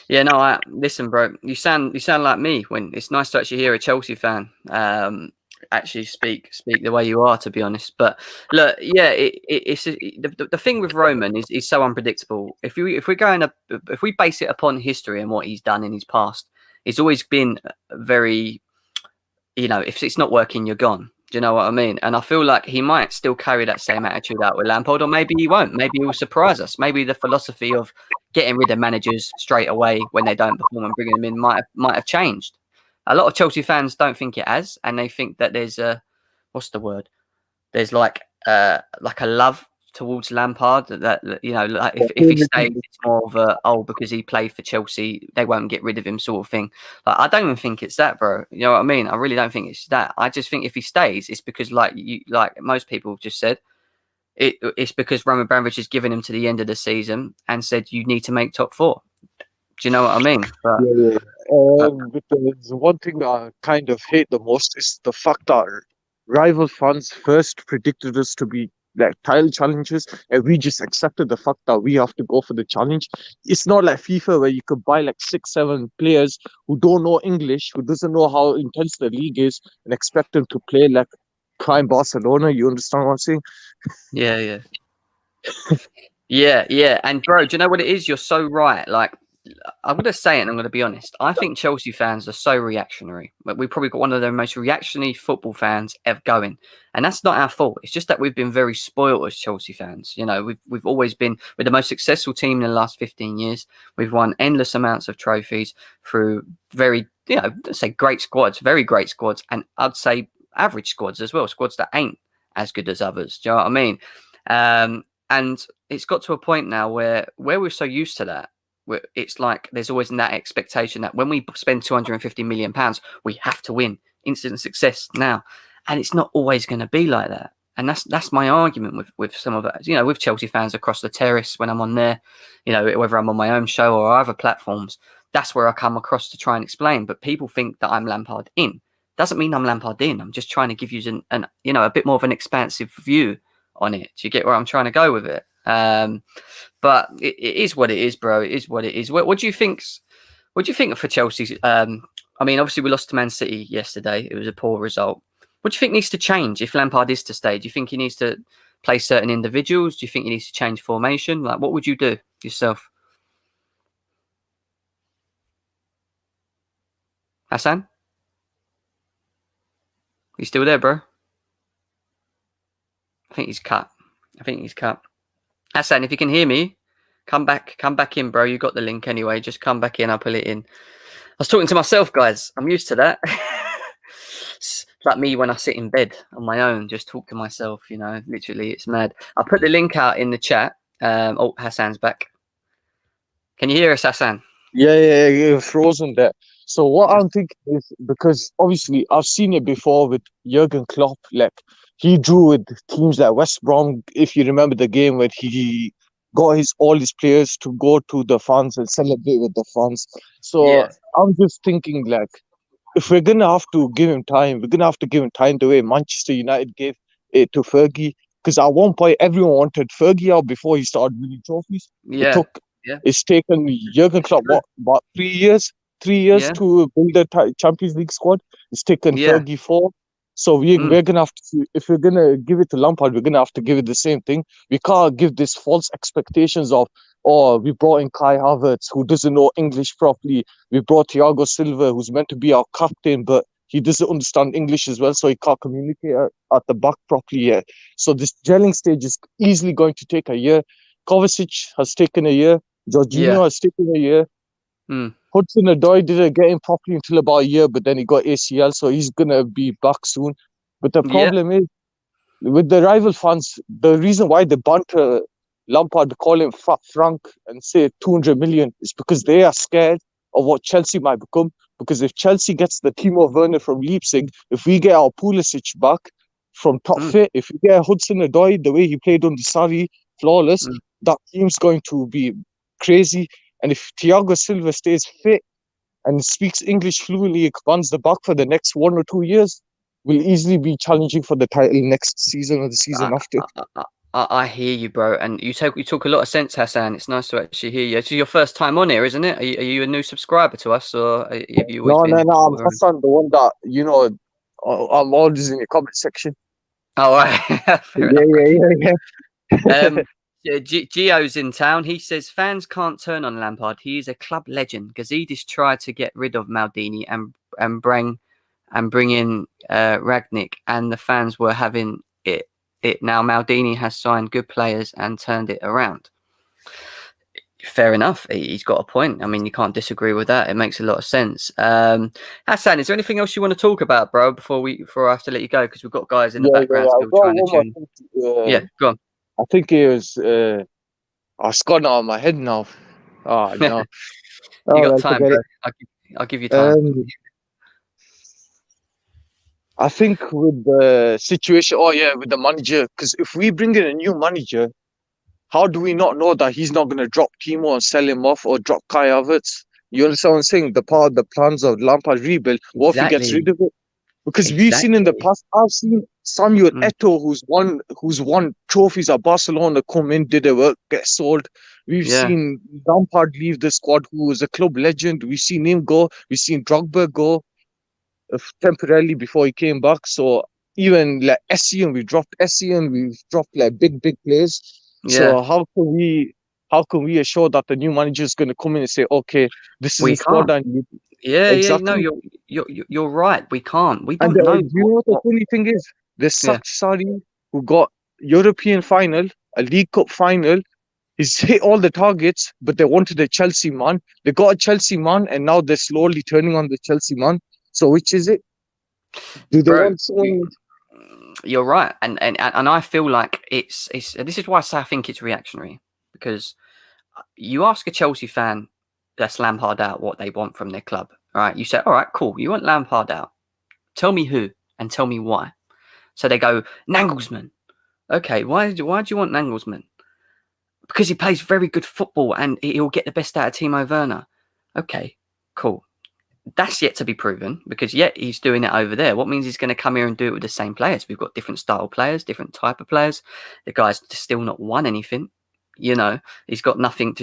Yeah, no. Listen, bro. You sound like me. When it's nice to actually hear a Chelsea fan actually speak the way you are, to be honest. But look, yeah, it's the thing with Roman is he's so unpredictable. If we base it upon history and what he's done in his past, it's always been very, if it's not working, you're gone. Do you know what I mean? And I feel like he might still carry that same attitude out with Lampard, or maybe he won't. Maybe he will surprise us. Maybe the philosophy of getting rid of managers straight away when they don't perform and bringing them in might have changed. A lot of Chelsea fans don't think it has, and they think that there's There's like a love towards Lampard that if he stays, it's more of because he played for Chelsea, they won't get rid of him sort of thing. Like, I don't even think it's that, bro. You know what I mean? I really don't think it's that. I just think if he stays, it's because like most people have just said, it's because Roman Abramovich has given him to the end of the season and said you need to make top 4. Do you know what I mean? But, but the one thing that I kind of hate the most is the fact that rival fans first predicted us to be like title challengers, and we just accepted the fact that we have to go for the challenge. It's not like FIFA where you could buy like 6-7 players who don't know English, who doesn't know how intense the league is, and expect them to play like prime Barcelona. You understand what I'm saying? Yeah. Yeah. And bro, do you know what it is? You're so right. Like, I'm going to say it and I'm going to be honest. I think Chelsea fans are so reactionary. We probably got one of the most reactionary football fans ever going. And that's not our fault. It's just that we've been very spoiled as Chelsea fans. You know, we've always been, we're the most successful team in the last 15 years. We've won endless amounts of trophies through very, let's say great squads, very great squads. And I'd say average squads as well, squads that ain't as good as others. Do you know what I mean? And it's got to a point now where we're so used to that. It's like there's always that expectation that when we spend £250 million, we have to win, instant success now, and it's not always going to be like that. And that's my argument with some of it. With Chelsea fans across the terrace when I'm on there, whether I'm on my own show or other platforms, that's where I come across to try and explain. But people think that I'm Lampard in. Doesn't mean I'm Lampard in. I'm just trying to give you a bit more of an expansive view on it. Do you get where I'm trying to go with it? But it is what it is, bro. It is what it is. What do you think? What do you think for Chelsea? I mean, obviously we lost to Man City yesterday. It was a poor result. What do you think needs to change if Lampard is to stay? Do you think he needs to play certain individuals? Do you think he needs to change formation? Like, what would you do yourself, Hassan? You still there, bro? I think he's cut. Hassan, if you can hear me, come back in, bro. You got the link anyway. Just come back in. I'll pull it in. I was talking to myself, guys. I'm used to that. It's like me when I sit in bed on my own, just talk to myself, literally, it's mad. I'll put the link out in the chat. Hassan's back. Can you hear us, Hassan? Yeah, you're frozen there. So what I'm thinking is, because obviously I've seen it before with Jurgen Klopp, like he drew with teams like West Brom, if you remember the game where he got all his players to go to the fans and celebrate with the fans. So Yeah. I'm just thinking, like, if we're gonna have to give him time, we're gonna have to give him time the way Manchester United gave it to Fergie. Because at one point everyone wanted Fergie out before he started winning trophies. Yeah. It's taken Jurgen Klopp about 3 years Yeah. to build a Champions League squad. It's taken Fergie 4. So we're gonna have to, if we're gonna give it to Lampard, we're gonna have to give it the same thing. We can't give this false expectations of, we brought in Kai Havertz who doesn't know English properly. We brought Thiago Silva who's meant to be our captain, but he doesn't understand English as well, so he can't communicate at the back properly yet. So this gelling stage is easily going to take a year. Kovacic has taken a year. Jorginho has taken a year. Hudson-Odoi didn't get him properly until about a year, but then he got ACL, so he's going to be back soon. But the problem is, with the rival fans, the reason why they banter Lampard, call him Fat Frank and say 200 million is because they are scared of what Chelsea might become. Because if Chelsea gets the Timo Werner from Leipzig, if we get our Pulisic back from top fit, if we get Hudson-Odoi the way he played on the Sarri, flawless, that team's going to be crazy. And if Thiago Silva stays fit and speaks English fluently, runs the back for the next 1 or 2 years, will easily be challenging for the title next season or the season after. I hear you, bro, and you talk a lot of sense, Hassan. It's nice to actually hear you. It's your first time on here, isn't it? Are you a new subscriber to us, or have you always been? No. I'm Hassan, the one that I'm always in the comment section. Oh, right. Yeah. Gio's in town. He says fans can't turn on Lampard. He is a club legend. Gazidis tried to get rid of Maldini and bring in Ragnick, and the fans were having it. Now Maldini has signed good players and turned it around. Fair enough. He's got a point. I mean, you can't disagree with that. It makes a lot of sense. Hassan, is there anything else you want to talk about, bro, before I have to let you go? Because we've got guys in the background still trying to tune. Go on. I think it was. It's gone out of my head now. Oh no. You got time, bro. I'll give you time. I think with the situation, with the manager, because if we bring in a new manager, how do we not know that he's not going to drop Timo and sell him off or drop Kai Havertz? You understand what I'm saying? The plans of Lampard rebuild, what if he gets rid of it? Because we've seen in the past, I've seen Samuel Eto'o, who's won trophies at Barcelona, come in, did the work, get sold. We've seen Lampard leave the squad, who was a club legend. We've seen him go. We've seen Drogba go temporarily before he came back. So even like Essien, we dropped like big players. So Yeah, how can we assure that the new manager is going to come in and say, okay, this is we the squad can't. and Yeah. No, exactly. you're right. We can't. We And don't know you know what the funny thing is? They Yeah. sacked Sari, who got European final, a League Cup final. He's hit all the targets, but they wanted a Chelsea man. They got a Chelsea man, and now they're slowly turning on the Chelsea man. So which is it? Do they Bro. want someone? You're right, and I feel like it's this is why I say I think it's reactionary, because you ask a Chelsea fan that's Lampard out what they want from their club, right? You say, all right, cool, you want Lampard out. Tell me who and tell me why. So they go, Nagelsmann. Okay, why do you want Nagelsmann? Because he plays very good football and he'll get the best out of Timo Werner. Okay, cool. That's yet to be proven, because yet he's doing it over there. What means he's going to come here and do it with the same players? We've got different style players, different type of players. The guy's still not won anything. You know, he's got nothing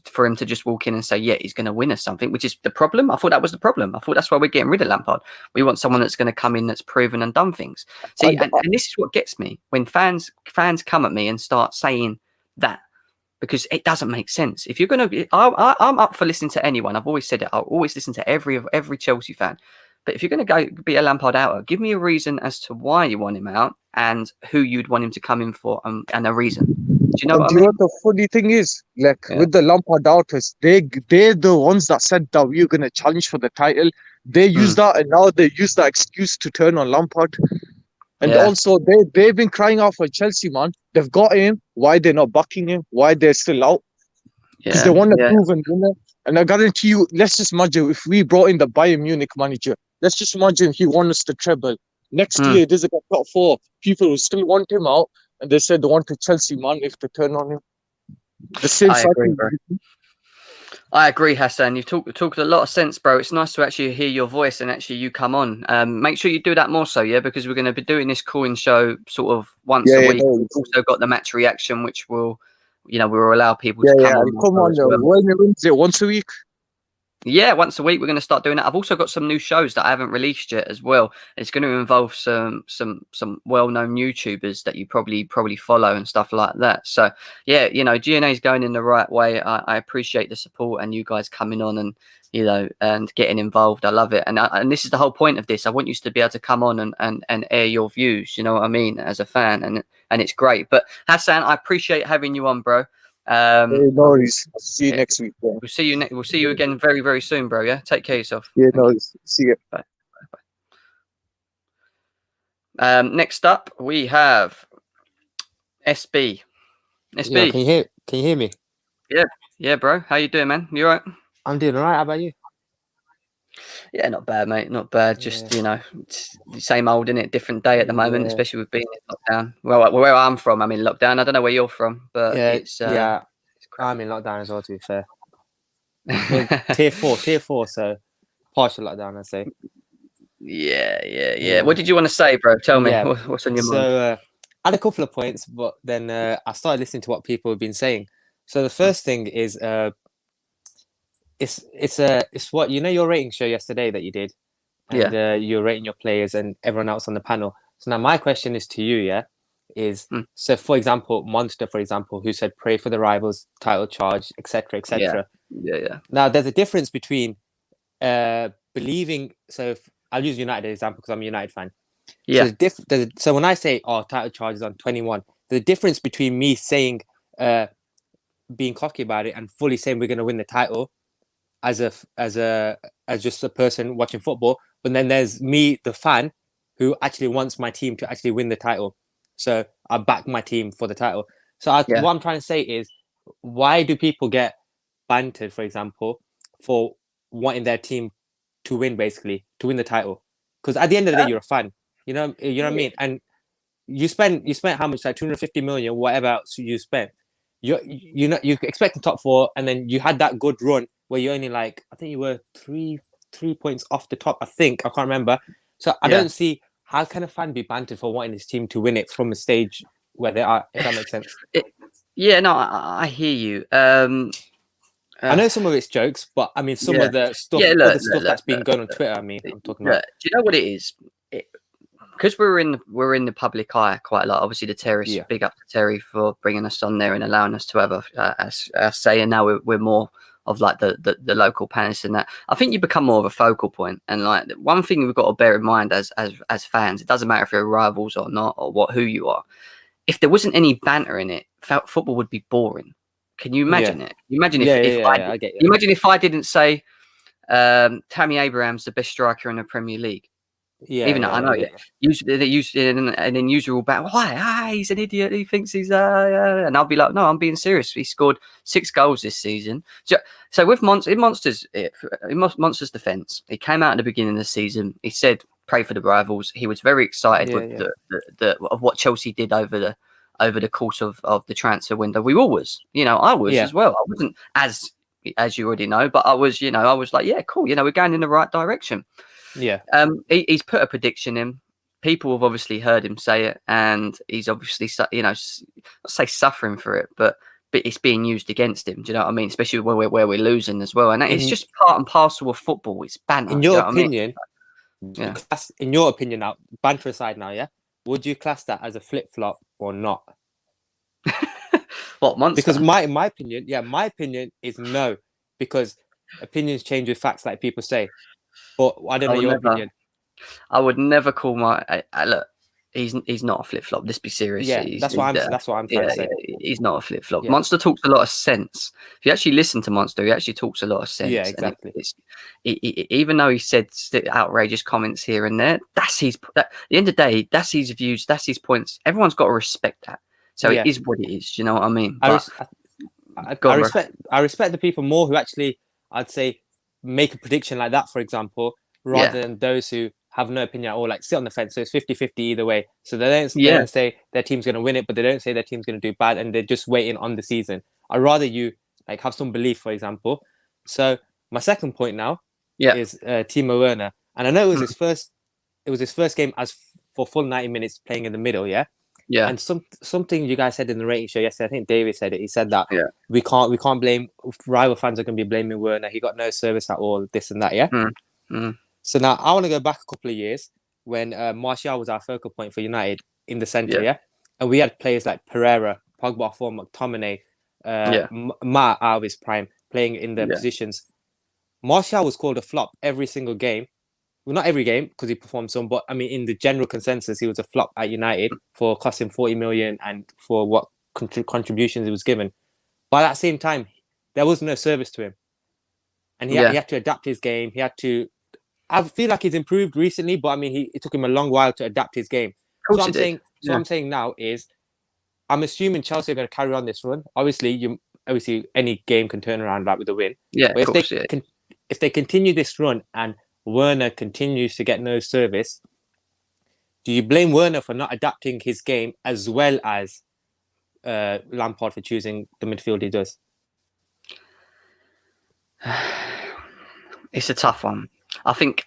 for him to just walk in and say, yeah, he's going to win us something, which is the problem. I thought that was the problem. I thought that's why we're getting rid of Lampard. We want someone that's going to come in that's proven and done things. See, and this is what gets me when fans come at me and start saying that, because it doesn't make sense. If you're going to, I'm up for listening to anyone. I've always said it. I'll always listen to every Chelsea fan. But if you're going to go be a Lampard outer, give me a reason as to why you want him out and who you'd want him to come in for, and a reason. Do you know what I Do you mean? know what the funny thing is? Like Yeah. with the Lampard outers, they're the ones that said that we're gonna challenge for the title. They use that, and now they use that excuse to turn on Lampard. And Yeah. also they've been crying out for Chelsea, man. They've got him. Why they're not backing him? Why they're still out? Because they want a proven winner. And I guarantee you, let's just imagine if we brought in the Bayern Munich manager. Let's just imagine he won us the treble. Next year, there's a top 4. People who still want him out, and they said they want a Chelsea man if they turn on him. The same I agree, cycle. bro. I agree, Hassan. You've talked a lot of sense, bro. It's nice to actually hear your voice and actually you come on. Make sure you do that more so, yeah, because we're going to be doing this call-in show sort of once a week. We've also got the match reaction, which will, we'll allow people to come on. Come on, as well. when is it? Once a week? Yeah, once a week we're going to start doing that. I've also got some new shows that I haven't released yet as well. It's going to involve some well-known YouTubers that you probably follow and stuff like that. So yeah, GNA is going in the right way. I appreciate the support and you guys coming on and and getting involved. I love it, and this is the whole point of this. I want you to be able to come on and air your views. You know what I mean, as a fan, and it's great. But Hassan, I appreciate having you on, bro. No worries. See you next week. Bro. We'll see you again very, very soon, bro. Yeah, take care of yourself. Yeah, no worries. See you. Bye. Next up we have SB. Yeah, can you hear me? Yeah, bro. How you doing, man? You all right? I'm doing all right. How about you? Yeah, not bad, mate. Not bad. Just it's the same old, innit? Different day at the moment, especially with being in lockdown. Well, where I'm from, I'm in lockdown. I don't know where you're from, but it's I'm in lockdown as well. To be fair, tier 4, so partial lockdown, I'd say. Yeah. What did you want to say, bro? Tell me. What's on your mind? So I had a couple of points, but then I started listening to what people have been saying. So the first thing is it's what your rating show yesterday that you did, and you're rating your players and everyone else on the panel. So now my question is to you, so for example, Monster, for example, who said pray for the rivals, title charge, etc. Yeah. Now there's a difference between believing. So I'll use United as an example because I'm a United fan. Yeah. So when I say title charge is on 21, the difference between me saying being cocky about it and fully saying we're going to win the title as just a person watching football, but then there's me, the fan, who actually wants my team to actually win the title. So I back my team for the title. So what I'm trying to say is, why do people get bantered, for example, for wanting their team to win, basically to win the title? Because at the end of the day, you're a fan. You know what I mean. And you spent how much, like 250 million, whatever else you spent. You're expecting top 4, and then you had that good run where you only I think you were three points off the top. I can't remember. So I don't see how can a fan be bantered for wanting his team to win it from a stage where they are. If that makes sense. I hear you. I know some of it's jokes, but I mean some of the stuff, stuff that's been going on Twitter. I mean, I'm talking about. Do you know what it is? because we're in the public eye quite a lot. Obviously, the Terrace, Yeah. big up to Terry for bringing us on there and allowing us to have a say. And now we're more of like the local panelists and that. I think you become more of a focal point. And like one thing we've got to bear in mind as fans, it doesn't matter if you're rivals or not or who you are. If there wasn't any banter in it, football would be boring. Can you imagine it? You imagine if I get you. imagine if I didn't say Tammy Abraham's the best striker in the Premier League. Yeah, Even though I know get you. usually they use and then usual about why he's an idiot. He thinks he's and I'll be like, no, I'm being serious. He scored 6 goals this season. So with Monsters defence, he came out at the beginning of the season. He said, "Pray for the rivals." He was very excited with the of what Chelsea did over the course of the transfer window. We all was, I was as well. I wasn't as you already know, but I was, I was like, yeah, cool. We're going in the right direction. Yeah. He's put a prediction in. People have obviously heard him say it, and he's obviously, not say suffering for it, but it's being used against him. Do you know what I mean? Especially where we're losing as well, and it's just part and parcel of football. It's banter. In do you your know what I mean? opinion, Yeah. in your opinion now, banter aside now, yeah, would you class that as a flip flop or not? What, Monster? Because my opinion is no, because opinions change with facts, like people say. But I don't know your opinion. I would never call look. He's not a flip flop. Let's be serious. Yeah, that's what I'm trying to say. He's not a flip flop. Yeah. Monster talks a lot of sense. If you actually listen to Monster, he actually talks a lot of sense. Yeah, exactly. Even though he said outrageous comments here and there, at the end of the day, that's his views, that's his points. Everyone's got to respect that. So it is what it is. Do you know what I mean? I respect the people more who actually, I'd say, make a prediction like that, for example, rather than those who have no opinion at all, like sit on the fence. So it's 50-50 either way. So they don't say their team's going to win it, but they don't say their team's going to do bad, and they're just waiting on the season. I'd rather you like have some belief, for example. So my second point now is Timo Werner, and I know it was his first game as for full 90 minutes playing in the middle, yeah. And something you guys said in the rating show yesterday, I think David said it. He said that we can't blame rival fans are going to be blaming Werner. He got no service at all, this and that, yeah. So now I want to go back a couple of years when Martial was our focal point for United in the centre, and we had players like Pereira, Pogba, Form, McTominay, Matt out of his prime playing in their positions. Martial was called a flop every single game. Well, not every game because he performed some, but I mean, in the general consensus, he was a flop at United for costing 40 million and for what contributions he was given. But at that same time, there was no service to him, and he had to adapt his game. He had to. I feel like he's improved recently, but I mean, it took him a long while to adapt his game. So I'm saying now is, I'm assuming Chelsea are going to carry on this run. Obviously, any game can turn around like with a win. Yeah, but if they continue this run and Werner continues to get no service, do you blame Werner for not adapting his game as well as Lampard for choosing the midfield he does? It's a tough one. I think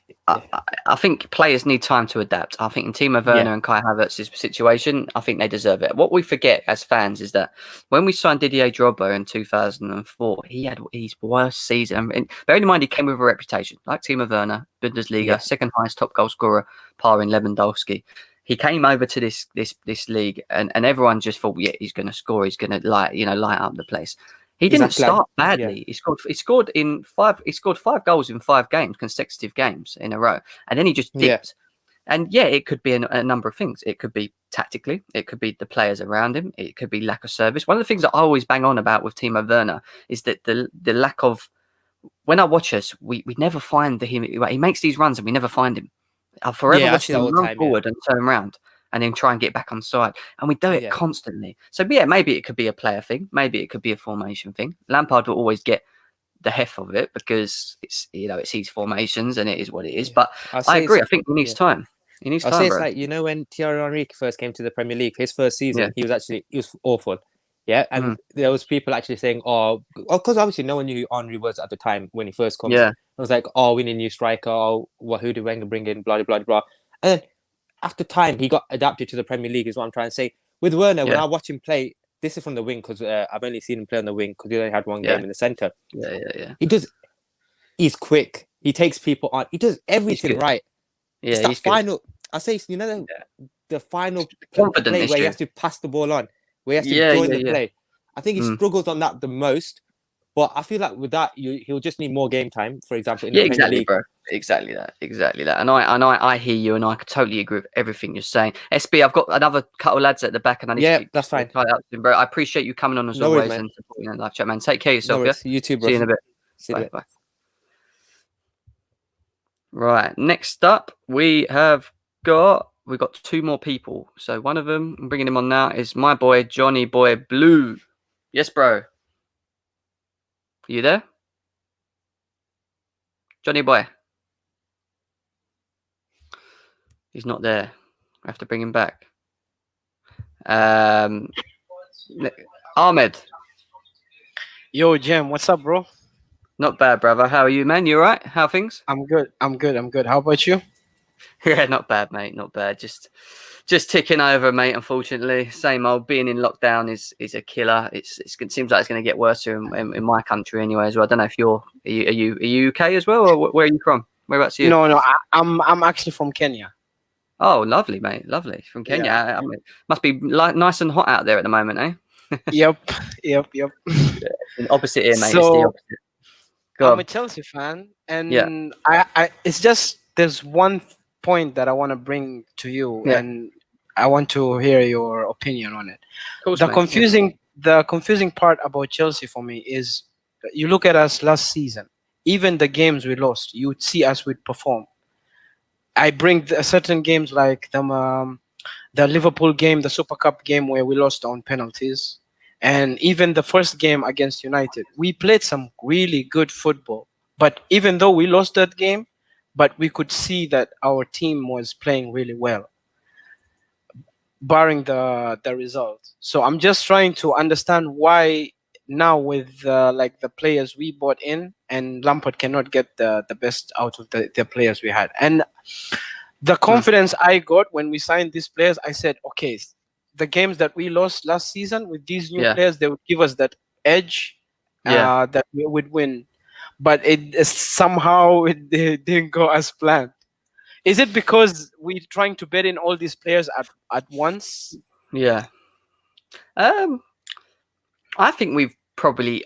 players need time to adapt. I think in Timo Werner and Kai Havertz's situation, I think they deserve it. What we forget as fans is that when we signed Didier Drogba in 2004, he had his worst season. And bearing in mind, he came with a reputation like Timo Werner, Bundesliga, second highest top goal scorer, par in Lewandowski. He came over to this league, and everyone just thought, he's going to score. He's going to light up the place. He didn't start badly. He scored 5 goals in 5 games, consecutive games in a row, and then he just dipped. And it could be a number of things. It could be tactically. It could be the players around him. It could be lack of service. One of the things that I always bang on about with Timo Werner is that the lack of. When I watch us, we never find him. He makes these runs and we never find him. I'll forever watch him run forward and turn around, and then try and get back on side. And we do it constantly. So maybe it could be a player thing. Maybe it could be a formation thing. Lampard will always get the heft of it because it's his formations and it is what it is. But I agree. I think he needs time. He needs time. I'll say it's like, when Thierry Henry first came to the Premier League, his first season, he was awful. Yeah. And there was people actually saying, because obviously no one knew who Henry was at the time when he first comes. Yeah. It was like, we need a new striker. Who did Wenger bring in? Blah, blah, blah. And then after time, he got adapted to the Premier League, is what I'm trying to say. With Werner, when I watch him play, this is from the wing because I've only seen him play on the wing because he only had one game in the centre. Yeah. He's quick. He takes people on. He does everything right. Yeah, I say, you know, the final Confident play where he issue. has to pass the ball on, where he has to Yeah, join yeah, the yeah. play. I think he struggles on that the most. But I feel like with that, he'll just need more game time. For example, in the Premier Exactly, League. bro. Exactly that. And I hear you, and I totally agree with everything you're saying. SB, I've got another couple of lads at the back, and I need Yeah, to that's fine. tie up soon, bro. I appreciate you coming on as No worries, always man. and supporting the live chat, man. Take care of No yourself, yeah. worries. You too, bro. See you in a bit. See you in a Bye, bit. bye. Right. Next up, we've got two more people. So one of them, I'm bringing him on now, is my boy Johnny Boy Blue. Yes, bro. You there? Johnny Boy. He's not there. I have to bring him back. Ahmed. Yo, Jim, what's up, bro? Not bad, brother. How are you, man? You all right? How are things? I'm good. How about you? Yeah, not bad, mate. Not bad. Just ticking over, mate. Unfortunately, same old. Being in lockdown is a killer. It seems like it's going to get worse in my country anyway as well. I don't know if are you UK as well, or where are you from? Whereabouts are you? No, I'm actually from Kenya. Oh, lovely, mate. Lovely. From Kenya. Yeah. I mean, must be nice and hot out there at the moment, eh? Yep. And opposite here, mate. So, it's the opposite. Go I'm on. a Chelsea fan, and Yeah. I it's just there's one point that I want to bring to you, Yeah. and I want to hear your opinion on it. Of course, The mate. confusing part about Chelsea for me is you look at us last season. Even the games we lost, you would see us would perform. I bring certain games like the Liverpool game, the Super Cup game where we lost on penalties, and even the first game against United. We played some really good football, but even though we lost that game, but we could see that our team was playing really well, barring the result. So I'm just trying to understand why now with like the players we bought in, and Lampard cannot get the best out of the players we had. And the confidence I got when we signed these players, I said, okay, the games that we lost last season with these new Yeah. players, they would give us that edge Yeah. that we would win. But it somehow it didn't go as planned. Is it because we're trying to bet in all these players at once? Yeah. I think we've probably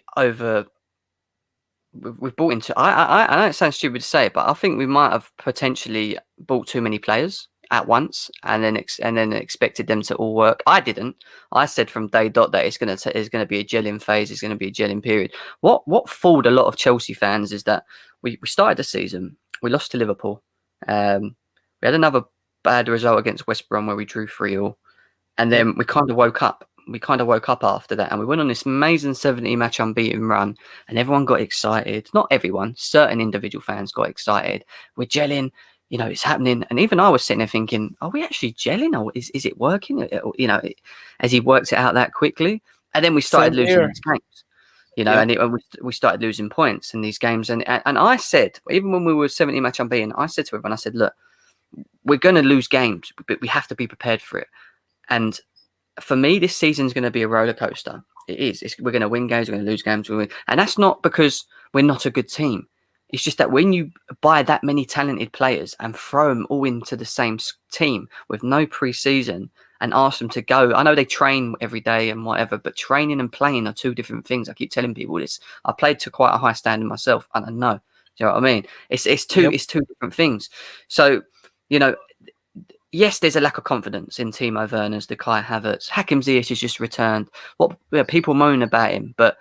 we've bought into. I know it sounds stupid to say, but I think we might have potentially bought too many players at once, and then expected them to all work. I didn't. I said from day dot that it's going to be a gelling phase. It's going to be a gelling period. What fooled a lot of Chelsea fans is that we started the season, we lost to Liverpool. We had another bad result against West Brom where we drew 3-3, and then we kind of woke up. We kind of woke up after that, and we went on this amazing 70-match unbeaten run, and everyone got excited. Not everyone, certain individual fans got excited. We're gelling, you know, it's happening. And even I was sitting there thinking, are we actually gelling, or is it working? You know, has he worked it out that quickly? And then we started Same losing here. these games, you know, and we started losing points in these games. And I said, even when we were 70-match unbeaten, I said to everyone, I said, look, we're going to lose games, but we have to be prepared for it. And for me, this season's going to be a roller coaster. It is. We're going to win games, we're going to lose games, and that's not because we're not a good team. It's just that when you buy that many talented players and throw them all into the same team with no pre-season and ask them to go, I know they train every day and whatever, but training and playing are two different things. I keep telling people this. I played to quite a high standard myself, and I know. Do you know what I mean? It's two different things. So, you know. Yes, there's a lack of confidence in Timo Werner's, the Kai Havertz. Hakim Ziyech has just returned. People moan about him, but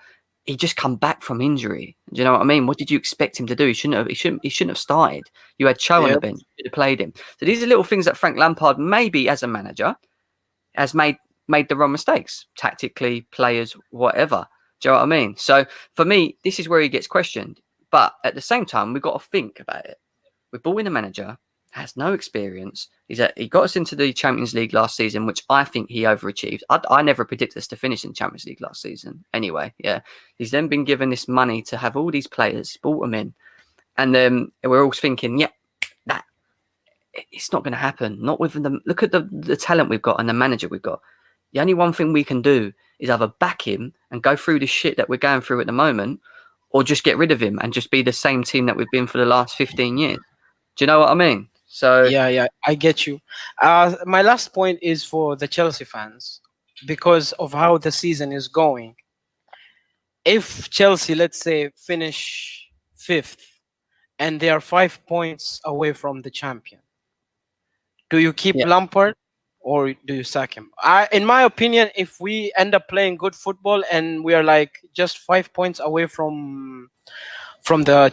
he just come back from injury. Do you know what I mean? What did you expect him to do? He shouldn't have started. You had Cho on the bench. You should have played him. So these are little things that Frank Lampard, maybe as a manager, has made the wrong mistakes. Tactically, players, whatever. Do you know what I mean? So for me, this is where he gets questioned. But at the same time, we've got to think about it. We brought in a manager, has no experience. He got us into the Champions League last season, which I think he overachieved. I never predicted us to finish in the Champions League last season. Anyway, yeah. He's then been given this money to have all these players, brought them in. And then we're all thinking, that it's not going to happen. Not with them. Look at the talent we've got and the manager we've got. The only one thing we can do is either back him and go through the shit that we're going through at the moment, or just get rid of him and just be the same team that we've been for the last 15 years. Do you know what I mean? So Yeah, I get you. My last point is for the Chelsea fans because of how the season is going. If Chelsea, let's say, finish fifth and they are 5 points away from the champion, do you keep Yeah. Lampard or do you sack him? In my opinion, if we end up playing good football and we are like just 5 points away from the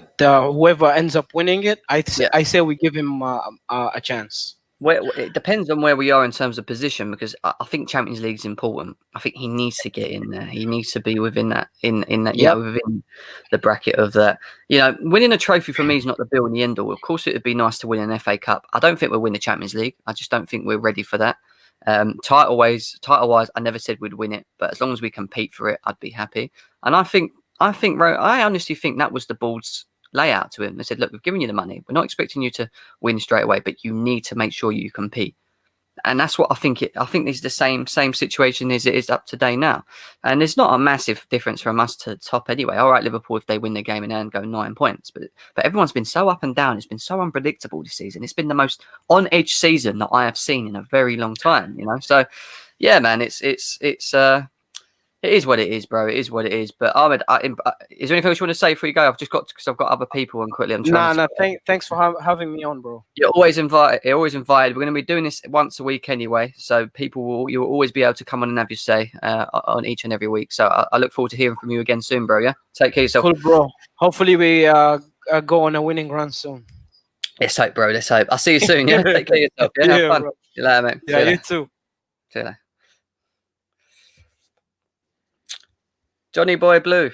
whoever ends up winning it, Yeah. I say we give him a chance. It depends on where we are in terms of position, because I think Champions League is important. I think he needs to get in there. He needs to be within that, in that, Yep. within the bracket of that. Winning a trophy for me is not the be all and the end all. Of course, it would be nice to win an FA Cup. I don't think we'll win the Champions League. I just don't think we're ready for that. Title wise, I never said we'd win it, but as long as we compete for it, I'd be happy. And I honestly think that was the board's layout to him. They said, look, we've given you the money. We're not expecting you to win straight away, but you need to make sure you compete. And that's what I think. I think it's the same situation as it is up today now. And there's not a massive difference from us to the top anyway. All right, Liverpool, if they win the game and go 9 points. But everyone's been so up and down. It's been so unpredictable this season. It's been the most on-edge season that I have seen in a very long time, So, yeah, man, it is what it is, bro. It is what it is. But Ahmed, is there anything else you want to say before you go? Because I've got other people and quickly. Thanks for having me on, bro. You're always invited. We're going to be doing this once a week anyway, so you'll always be able to come on and have your say on each and every week. So I look forward to hearing from you again soon, bro. Yeah, take care of yourself. Cool, bro. Hopefully we go on a winning run soon. Let's hope, bro. Let's hope. I'll see you soon. Yeah, take care of yourself. Yeah, have fun. Bro. See you later, mate. Yeah, you too. See you later. Johnny Boy Blue.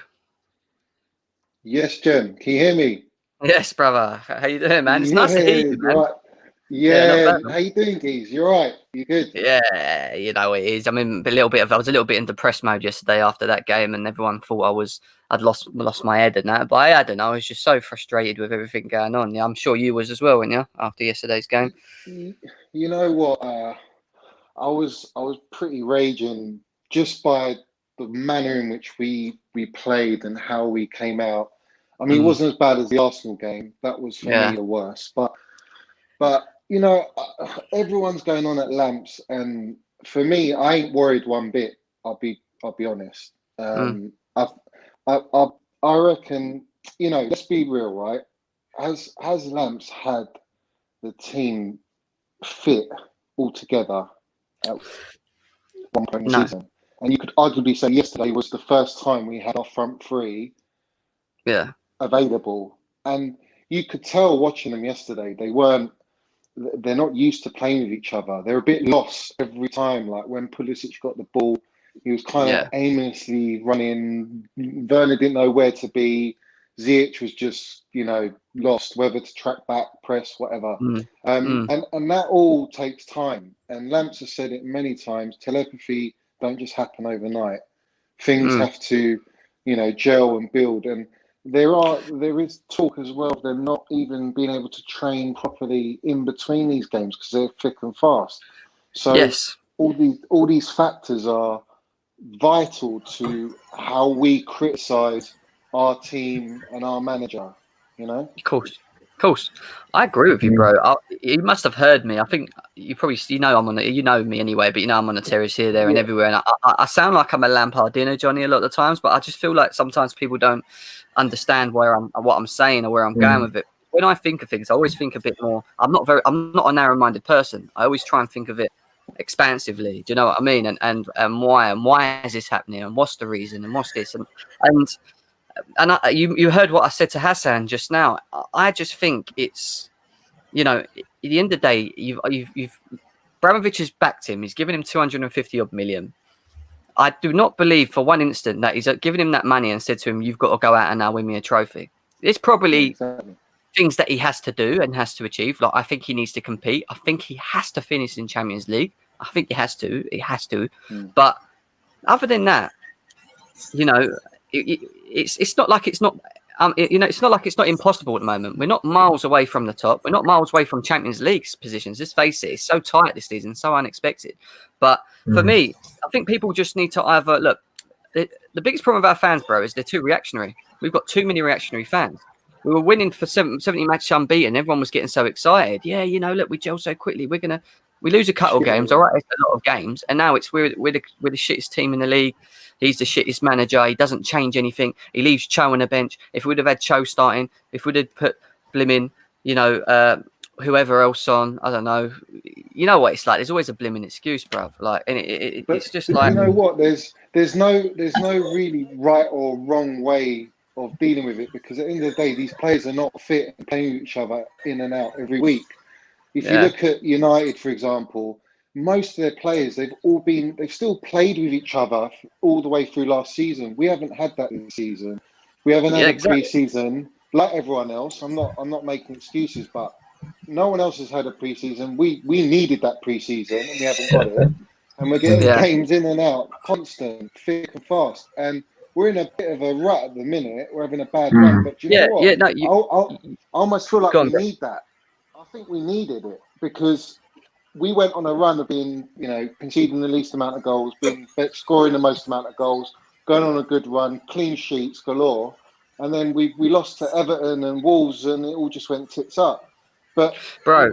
Yes, Jen. Can you hear me? Yes, brother. How you doing, man? It's nice to hear you, man. Right. Yeah, not bad, How you doing, Geez? You all right? You good? Yeah, it is. I mean, I was a little bit in depressed mode yesterday after that game, and everyone thought I'd lost my head and that, but I hadn't. I was just so frustrated with everything going on. Yeah, I'm sure you was as well, weren't you, after yesterday's game? You know what? I was pretty raging just by the manner in which we played and how we came out. I mean, it wasn't as bad as the Arsenal game. That was for me the worst. But everyone's going on at Lamps, and for me, I ain't worried one bit. I'll be honest. I reckon, let's be real, right? Has Lamps had the team fit all together at one point in the season? And you could arguably say yesterday was the first time we had our front three available. And you could tell watching them yesterday, they're not used to playing with each other. They're a bit lost every time. Like when Pulisic got the ball, he was kind of aimlessly running. Werner didn't know where to be. Ziyech was just, lost, whether to track back, press, whatever. And that all takes time. And Lamps has said it many times, telepathy don't just happen overnight. Things have to, gel and build. And there is talk as well of them not even being able to train properly in between these games because they're thick and fast. So all these factors are vital to how we criticise our team and our manager. Of course. I agree with you, bro. You must have heard me. I think you probably, I'm on you know me anyway, but I'm on the terrace here, there, and everywhere. And I sound like I'm a Lampardino, Johnny, a lot of the times, but I just feel like sometimes people don't understand what I'm saying or where I'm going with it. When I think of things, I always think a bit more. I'm not a narrow-minded person. I always try and think of it expansively. Do you know what I mean? And why is this happening? And what's the reason? And what's this? And you heard what I said to Hassan just now. I just think it's, at the end of the day, you've Abramovich has backed him. He's given him 250 odd million. I do not believe for one instant that he's given him that money and said to him, "You've got to go out and now win me a trophy." It's probably things that he has to do and has to achieve. Like I think he needs to compete. I think he has to finish in Champions League. I think he has to. He has to. But other than that, it's not like it's not. It's not like it's not impossible at the moment. We're not miles away from the top. We're not miles away from Champions League positions. Let's face it, it's so tight this season, so unexpected. But for me, I think people just need to either look. The biggest problem with our fans, bro, is they're too reactionary. We've got too many reactionary fans. We were winning for 70 matches unbeaten. Everyone was getting so excited. Yeah, you know, look, we gel so quickly. We lose a couple of games. All right, it's a lot of games. And now we're the shittest team in the league. He's the shittest manager. He doesn't change anything. He leaves Cho on the bench. If we'd have had Cho starting, if we'd have put Blimmin, you know, whoever else on, I don't know. You know what it's like. There's always a blimmin' excuse, bruv. Like, and it's just like, you know what? There's no really right or wrong way of dealing with it, because at the end of the day, these players are not fit and playing with each other in and out every week. If you look at United, for example, most of their players, they've still played with each other all the way through last season. We haven't had that this season. We haven't had a pre-season like everyone else. I'm not making excuses, but no one else has had a pre-season. We needed that pre-season and we haven't got it. And we're getting games in and out, constant, thick and fast. And we're in a bit of a rut at the minute. We're having a bad run. But do you know what? Yeah, no, I almost feel like we need that. I think we needed it because we went on a run of being, you know, conceding the least amount of goals, scoring the most amount of goals, going on a good run, clean sheets galore. And then we lost to Everton and Wolves and it all just went tits up. But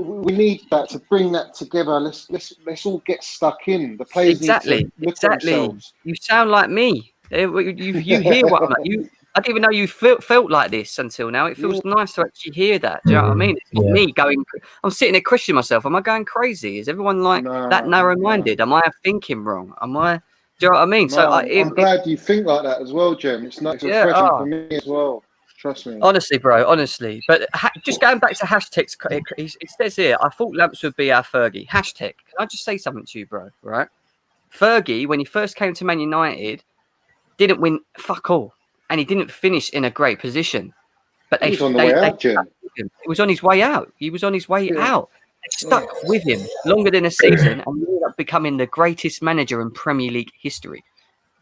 we need that to bring that together. Let's all get stuck in. The players need to look at themselves. You sound like me. You hear what I'm like. I didn't even know you felt like this until now. It feels nice to actually hear that. Do you know what I mean? It's not me going. I'm sitting there questioning myself. Am I going crazy? Is everyone like that narrow-minded? Am I thinking wrong? Am I? Do you know what I mean? No, I'm glad you think like that as well, Jim. It's nice, refreshing for me as well. Trust me. Honestly, bro. Honestly, but just going back to hashtags, it says here, I thought Lamps would be our Fergie. Hashtag. Can I just say something to you, bro? Right? Fergie, when he first came to Man United, didn't win fuck all. And he didn't finish in a great position. But he was on the way out, Jim. He was on his way out. He was on his way out. They stuck with him longer than a season and ended up becoming the greatest manager in Premier League history.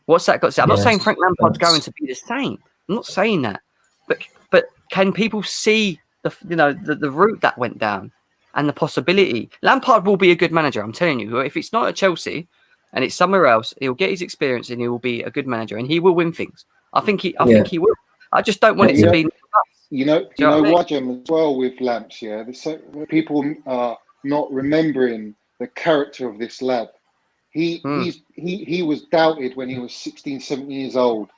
What's that got to say? I'm not saying Frank Lampard's going to be the same. I'm not saying that. But can people see the route that went down and the possibility? Lampard will be a good manager. I'm telling you. If it's not at Chelsea and it's somewhere else, he'll get his experience and he will be a good manager and he will win things. I think he will. I just don't want it to be. You know what, Jim, as well with Lamps, there's so people are not remembering the character of this lad. He was doubted when he was 16, 17 years old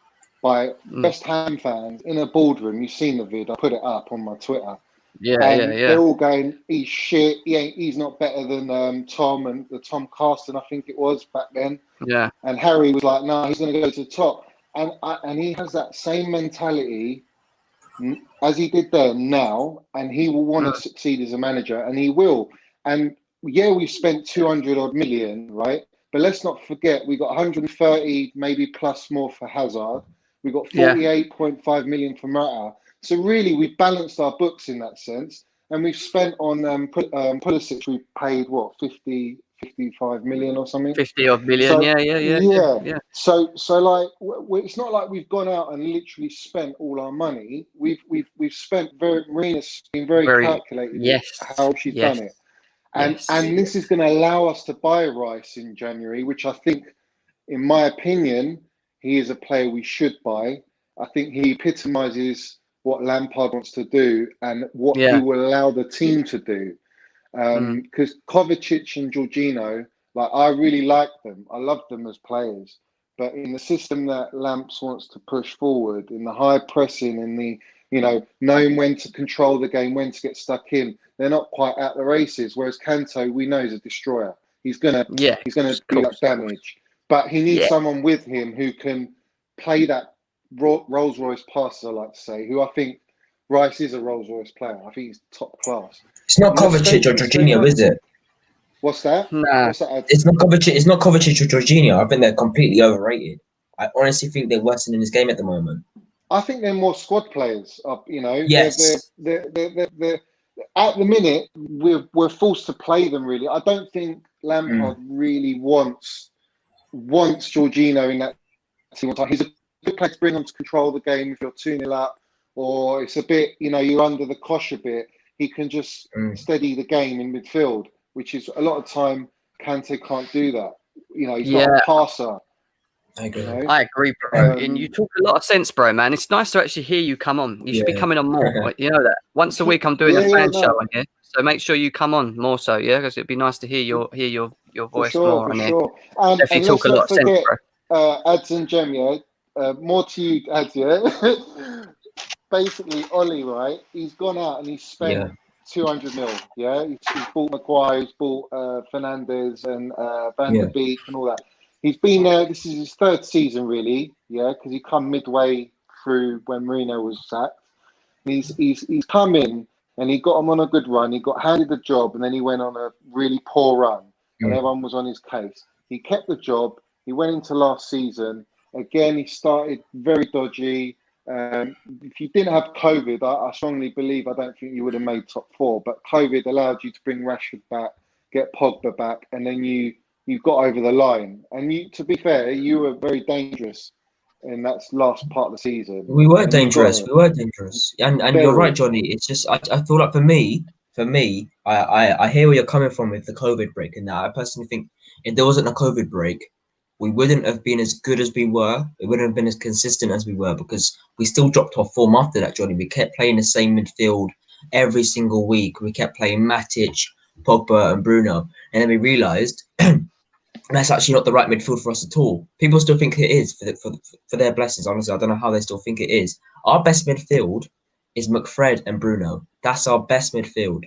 by West Ham fans in a boardroom. You've seen the vid. I put it up on my Twitter. They're all going, he's shit. He's not better than Tom and Tom Carston, I think it was back then. Yeah. And Harry was like, no, he's going to go to the top. And he has that same mentality as he did then now, and he will want to succeed as a manager, and he will. And we've spent 200 odd million, right? But let's not forget, we got 130, maybe plus more for Hazard. We got 48.5 million for Murata. So really, we've balanced our books in that sense, and we've spent on Pulisic. We paid what 55 million or something. 50 odd million. So, yeah. So like, it's not like we've gone out and literally spent all our money. We've spent Marina's been very calculated. How she's done it, and this is going to allow us to buy Rice in January, which I think, in my opinion, he is a player we should buy. I think he epitomises what Lampard wants to do and what he will allow the team to do. Because Kovacic and Jorginho, like, I really like them. I love them as players. But in the system that Lamps wants to push forward, in the high pressing, in the, knowing when to control the game, when to get stuck in, they're not quite at the races. Whereas Kanto, we know, is a destroyer. He's gonna do that damage. But he needs someone with him who can play that Rolls Royce pass, as I like to say, who I think Rice is a Rolls Royce player. I think he's top class. It's not Kovacic or Jorginho, is it? What's that? Nah. What's that? It's not Kovacic or Jorginho. I think they're completely overrated. I honestly think they're worse in this game at the moment. I think they're more squad players. Yes. They're at the minute we're forced to play them. Really, I don't think Lampard really wants Jorginho in that team. He's a good player to bring on to control the game if you're 2-0 up, or it's a bit, you're under the cosh a bit. He can just steady the game in midfield, which is a lot of time Kante can't do that. He's not a passer. I agree. You know? I agree, bro. And you Um, talk a lot of sense, bro, man. It's nice to actually hear you come on. You should be Yeah. coming on more. You know that. Once a week, I'm doing yeah, a yeah, fan show no, on here, so make sure you come on more. So yeah, because it'd be nice to hear your for voice sure, more for on here. sure. And Definitely talk let's a lot not of sense, forget bro. Ads and Jem, yeah. More to you, Ads, yeah. Basically, Ollie, right? He's gone out and he's spent Yeah. 200 mil. Yeah, he's bought Maguire, he's bought Fernandez and Van der Yeah. Beek and all that. He's been there. This is his third season, really. Yeah, because he come midway through when Marino was sacked. He's come in and he got him on a good run. He got handed the job, and then he went on a really poor run, and Mm. everyone was on his case. He kept the job. He went into last season again. He started very dodgy. If you didn't have COVID, I strongly believe I don't think you would have made top four. But COVID allowed you to bring Rashford back, get Pogba back, and then you got over the line. And you, to be fair, you were very dangerous in that last part of the season. We were And you got dangerous. it. We were dangerous. And you're right, Johnny. It's just I feel like for me, I hear where you're coming from with the COVID break and that. I personally think if there wasn't a COVID break, we wouldn't have been as good as we were. We wouldn't have been as consistent as we were because we still dropped off form after that, Johnny. We kept playing the same midfield every single week. We kept playing Matic, Pogba, and Bruno. And then we realised that's actually not the right midfield for us at all. People still think it is for their blessings. Honestly, I don't know how they still think it is. Our best midfield is McFred and Bruno. That's our best midfield.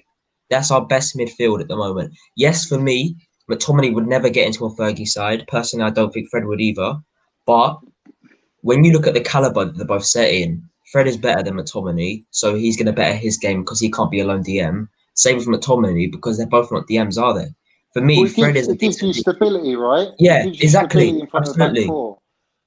That's our best midfield at the moment. Yes, for me, McTominay would never get into a Fergie side. Personally, I don't think Fred would either. But when you look at the caliber that they're both set in, Fred is better than McTominay, so he's going to better his game because he can't be a lone DM. Same with McTominay because they're both not DMs, are they? For me, Well, Fred is a it gives you decent. stability, right? Yeah, It gives you exactly. stability in front of the back Absolutely. four,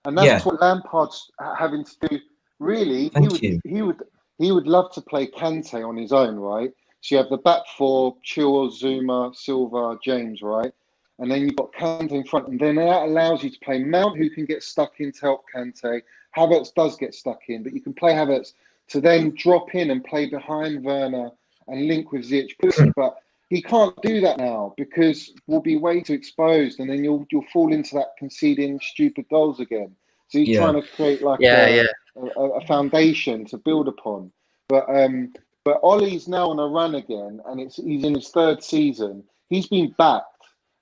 and Yeah. that's what Lampard's having to do. Really, Thank you. he would love to play Kante on his own, right? So you have the back four: Chilwell, Zuma, Silva, James, right? And then you've got Kante in front, and then that allows you to play Mount, who can get stuck in to help Kante. Havertz does get stuck in, but you can play Havertz to then drop in and play behind Werner and link with Ziyech. But he can't do that now because we'll be way too exposed, and then you'll fall into that conceding stupid goals again. So he's trying to create like a foundation to build upon. But Ollie's now on a run again, and he's in his third season. He's been backed,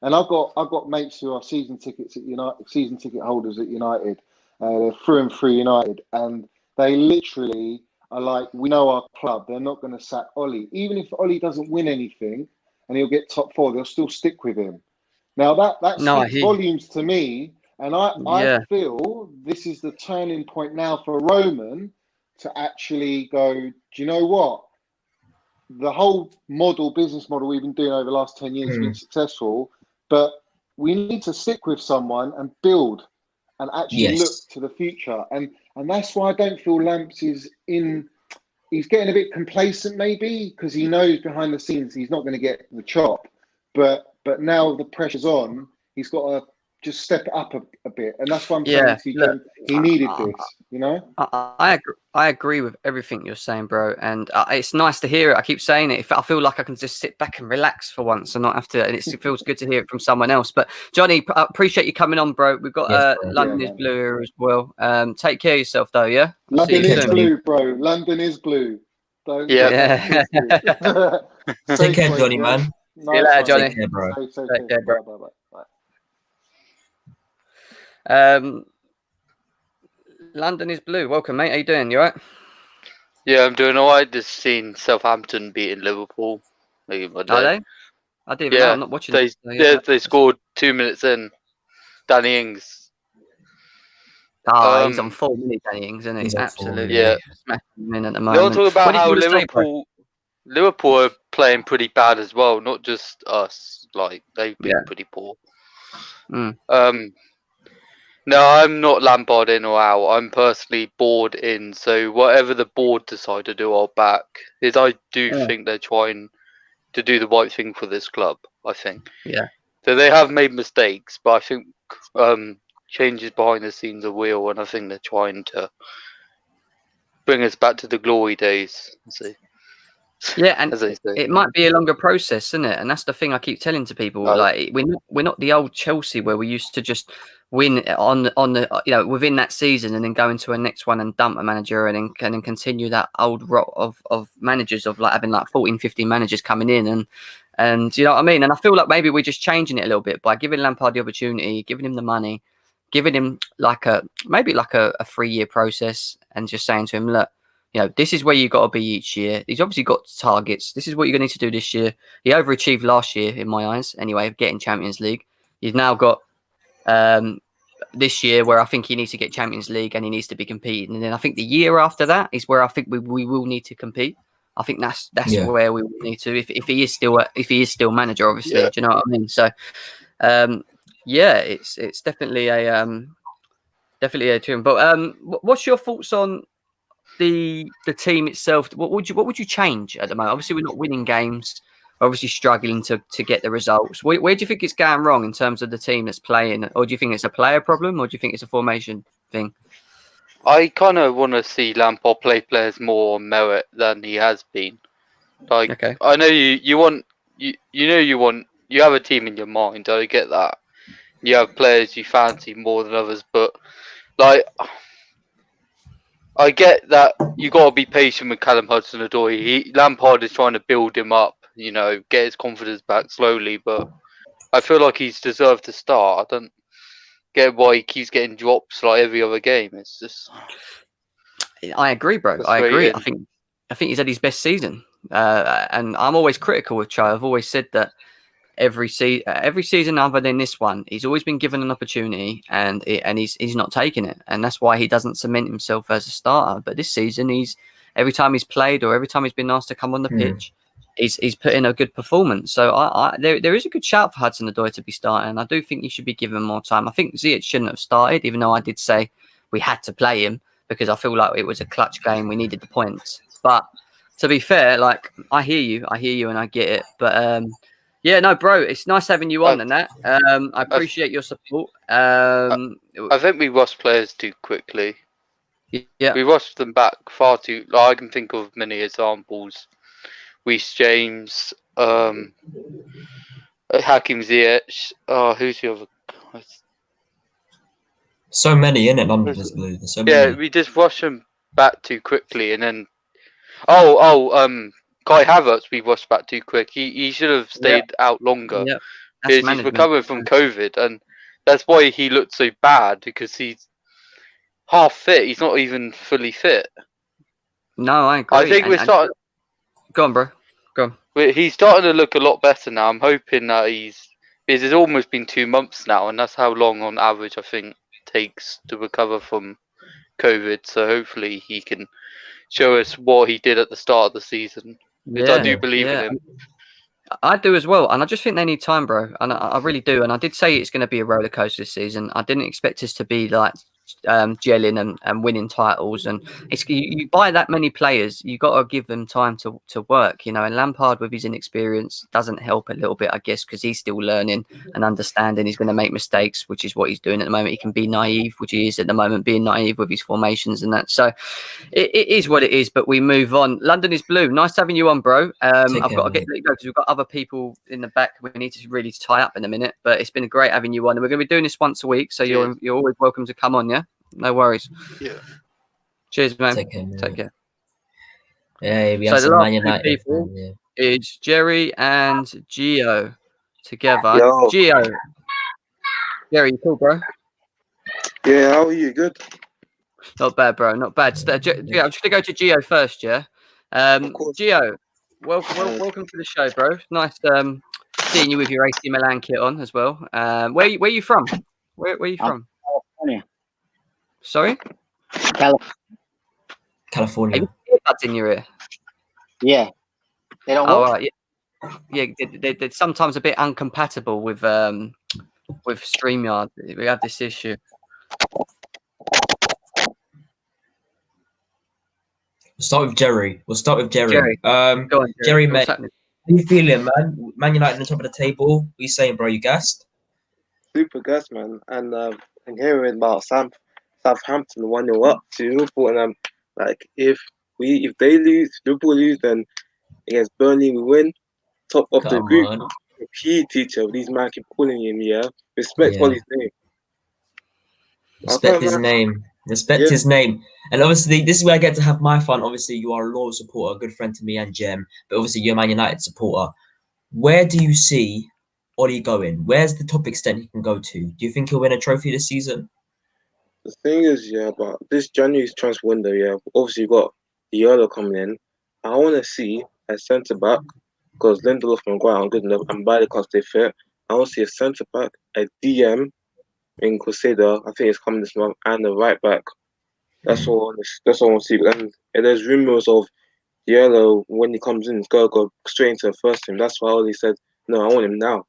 and I've got mates who are season ticket holders at United. They're through and through United, and they literally are like, we know our club. They're not going to sack Ollie, even if Ollie doesn't win anything, and he'll get top four. They'll still stick with him. Now that speaks volumes to me, and I feel this is the turning point now for Roman to actually go, do you know what? The whole business model we've been doing over the last 10 years has been successful, but we need to stick with someone and build and actually look to the future. And that's why I don't feel Lamps is in. He's getting a bit complacent, maybe, because he knows behind the scenes he's not going to get the chop. But now the pressure's on, he's got to just step it up a bit. And that's why I'm saying to you, he needed this, you know? I agree with everything you're saying, bro. And it's nice to hear it. I keep saying it. I feel like I can just sit back and relax for once and not have to. And it feels good to hear it from someone else. But Johnny, I appreciate you coming on, bro. We've got London is Blue here as well. Take care of yourself, though, yeah? London is blue, bro. London is blue. Take care, Johnny, man. See you later, Johnny. Take care, bro. Take care, bro. Bye. London is blue. Welcome, mate. How you doing? You all right? Yeah, I'm doing all right. Just seen Southampton beating Liverpool. Are they? I didn't even know. I'm not watching. They scored 2 minutes in. Danny Ings. He's on 4 minutes, Danny Ings, isn't he? He's absolutely smashing him in at the They moment. all talk about how Liverpool are playing pretty bad as well, not just us. Like, they've been pretty poor. No, I'm not Lampard in or out. I'm personally bored in. So whatever the board decide to do, I'll back. I do think they're trying to do the right thing for this club. I think. Yeah. So they have made mistakes, but I think changes behind the scenes are real, and I think they're trying to bring us back to the glory days. Let's see. Yeah, and as they say. it might be a longer process, isn't it? And that's the thing I keep telling to people. Like we're not the old Chelsea where we used to just win on the within that season and then go into a next one and dump a manager and then continue that old rot of managers of like having like 14, 15 managers coming in and you know what I mean? And I feel like maybe we're just changing it a little bit by giving Lampard the opportunity, giving him the money, giving him like a 3-year process and just saying to him, look, you know, this is where you got to be each year. He's obviously got targets. This is what you're going to need to do this year. He overachieved last year, in my eyes, anyway, of getting Champions League. He's now got this year where I think he needs to get Champions League and he needs to be competing. And then I think the year after that is where I think we will need to compete. I think that's where we will need to if he is still manager, obviously. Do you know what I mean? So it's definitely a tune. But what's your thoughts on the team itself? What would you change at the moment? Obviously, we're not winning games. We're obviously struggling to get the results. Where do you think it's going wrong in terms of the team that's playing? Or do you think it's a player problem? Or do you think it's a formation thing? I kind of want to see Lampard play players more on merit than he has been. Like, okay. I know you have a team in your mind. I get that. You have players you fancy more than others, but like, I get that you got to be patient with Callum Hudson-Odoi. Lampard is trying to build him up, you know, get his confidence back slowly, but I feel like he's deserved to start. I don't get why he keeps getting drops like every other game. It's just. I agree, bro. I agree. I think he's had his best season, and I'm always critical with Cho. I've always said that every season other than this one, he's always been given an opportunity, and he's not taking it, and that's why he doesn't cement himself as a starter. But this season, every time he's played or every time he's been asked to come on the pitch, he's put in a good performance. So there is a good shout for Hudson-Odoi to be starting. I do think you should be given more time. I think Ziyech shouldn't have started, even though I did say we had to play him because I feel like it was a clutch game. We needed the points. But to be fair, like I hear you and I get it. But yeah, no, bro, it's nice having you on and that. I appreciate your support. I think we rushed players too quickly. Yeah, we rushed them back far too. Like, I can think of many examples. Reece James, Hakim Ziyech. Who's the other? So many in it, London's Blue. There's so many. Yeah, we just rushed them back too quickly, and then Kai Havertz, we rushed back too quick. He should have stayed out longer. Yeah, because he's recovering from COVID, and that's why he looked so bad, because he's half fit. He's not even fully fit. No, I agree. I think we're starting. Go on, bro. Go on. He's starting to look a lot better now. I'm hoping that because it's almost been 2 months now, and that's how long on average I think takes to recover from COVID. So hopefully he can show us what he did at the start of the season. Because I do believe in him. I do as well, and I just think they need time, bro. And I really do. And I did say it's going to be a roller coaster this season. I didn't expect us to be like gelling and winning titles. And you buy that many players, you got to give them time to work, you know. And Lampard, with his inexperience, doesn't help a little bit, I guess, because he's still learning and understanding. He's going to make mistakes, which is what he's doing at the moment. He can be naive, which he is at the moment, being naive with his formations and that. So it is what it is. But we move on. London is Blue. Nice having you on, bro. I've got to let you go because we've got other people in the back we need to really tie up in a minute. But it's been great having you on, and we're going to be doing this once a week. So you're always welcome to come on. Yeah. No worries. Yeah. Cheers, man. Take care. Take care. Yeah, we have some Man United people is Jerry and Gio together. Yo. Gio. Jerry, you cool, bro? Yeah, how are you? Good? Not bad, bro. Not bad. I'm just going to go to Gio first, yeah? Gio, welcome to the show, bro. Nice seeing you with your AC Milan kit on as well. Where are you from? Where are you from? California. Sorry? California. Have you earbuds in your ear? Yeah. They don't work? Right. Yeah, they're sometimes a bit incompatible with StreamYard. We have this issue. We'll start with Jerry. Jerry. Go on, Jerry, mate. How you feeling, man? Man United on the top of the table. What are you saying, bro? You gassed? Super gassed, man. And hearing about Southampton 1-0 up to Liverpool, and like if they lose, Liverpool lose, then against Burnley, we win. Top of the Come group. on. The PE teacher, these man keep calling him, yeah. Respect Yeah. Ollie's name. Respect his name. Respect Yeah. his name. And obviously, this is where I get to have my fun. Obviously, you are a loyal supporter, a good friend to me and Jem. But obviously, you're a Man United supporter. Where do you see Ollie going? Where's the top extent he can go to? Do you think he'll win a trophy this season? The thing is, yeah, but this January's transfer window, yeah, obviously you got Diallo coming in. I want to see a centre back because Lindelof and Maguire aren't good enough, and Bailey can't stay fit. I want to see a centre back, a DM in Crusader. I think it's coming this month, and a right back. That's all. That's all I want to see. And there's rumours of Diallo when he comes in, he's gotta go straight into the first team. That's why Ollie said, "No, I want him now."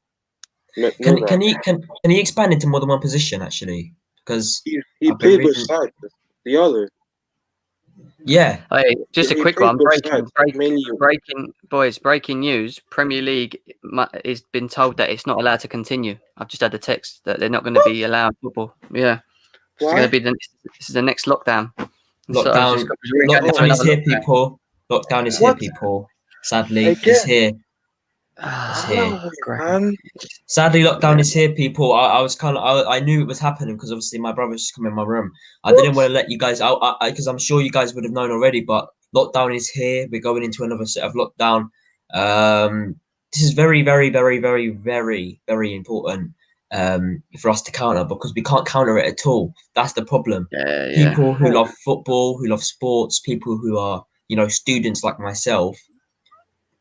Can he expand into more than one position actually? Because he played both sides. Diallo. Yeah. Hey, just a He quick played one. both Breaking, sides, breaking news. Premier League has been told that it's not allowed to continue. I've just had a text that they're not going to be allowed football. Yeah. It's going to be this is the next lockdown. Lockdown, lockdown is here, people. Lockdown is here, people. Sadly, it's here. It's here. Sadly, lockdown is here, people. I was I knew it was happening because obviously my brother's just come in my room. I didn't want to let you guys out because I'm sure you guys would have known already. But lockdown is here. We're going into another set of lockdown. This is very, very, very, very, very, very important for us to counter because we can't counter it at all. That's the problem. People who love football, who love sports, people who are students like myself.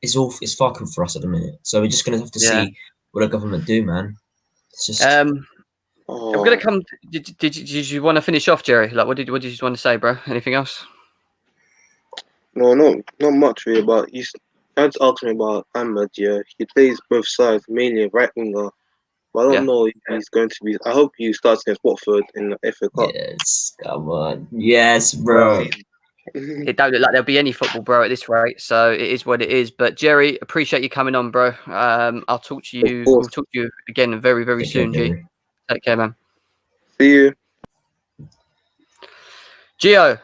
It's fucking for us at the minute. So we're just gonna have to see what the government do, man. It's just. I'm gonna come. Did you want to finish off, Jerry? Like, what did you want to say, bro? Anything else? No, not much really. But you had to ask me about Ahmed. Yeah, he plays both sides, mainly a right winger. But I don't know if he's going to be. I hope he starts against Watford in the FA Cup. Yes, come on. Yes, bro. It don't look like there'll be any football, bro, at this rate. So it is what it is. But Jerry, appreciate you coming on, bro. I'll talk to you. We'll talk to you again very, very soon, G. Take care, man. See you. Gio.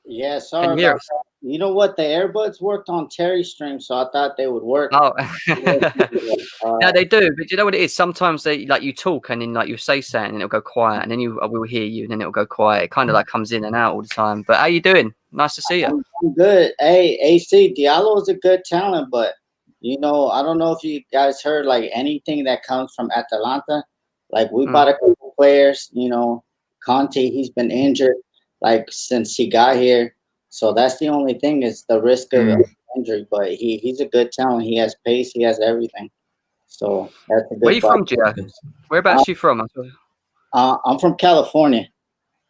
Yeah, sorry about that. You know what? The earbuds worked on Terry's stream, so I thought they would work. Oh, no, they do. But you know what it is? Sometimes they you talk and then you say something and it'll go quiet, and then we'll hear you, and then it'll go quiet. It kind of comes in and out all the time. But how you doing? Nice to see you. I'm good. Hey, AC Diallo is a good talent, but I don't know if you guys heard anything that comes from Atalanta. We bought a couple players. Conte, he's been injured since he got here. So that's the only thing is the risk of injury. But he's a good talent. He has pace. He has everything. So that's a good. Where are you from, Gio? Whereabouts are you from? I'm from California.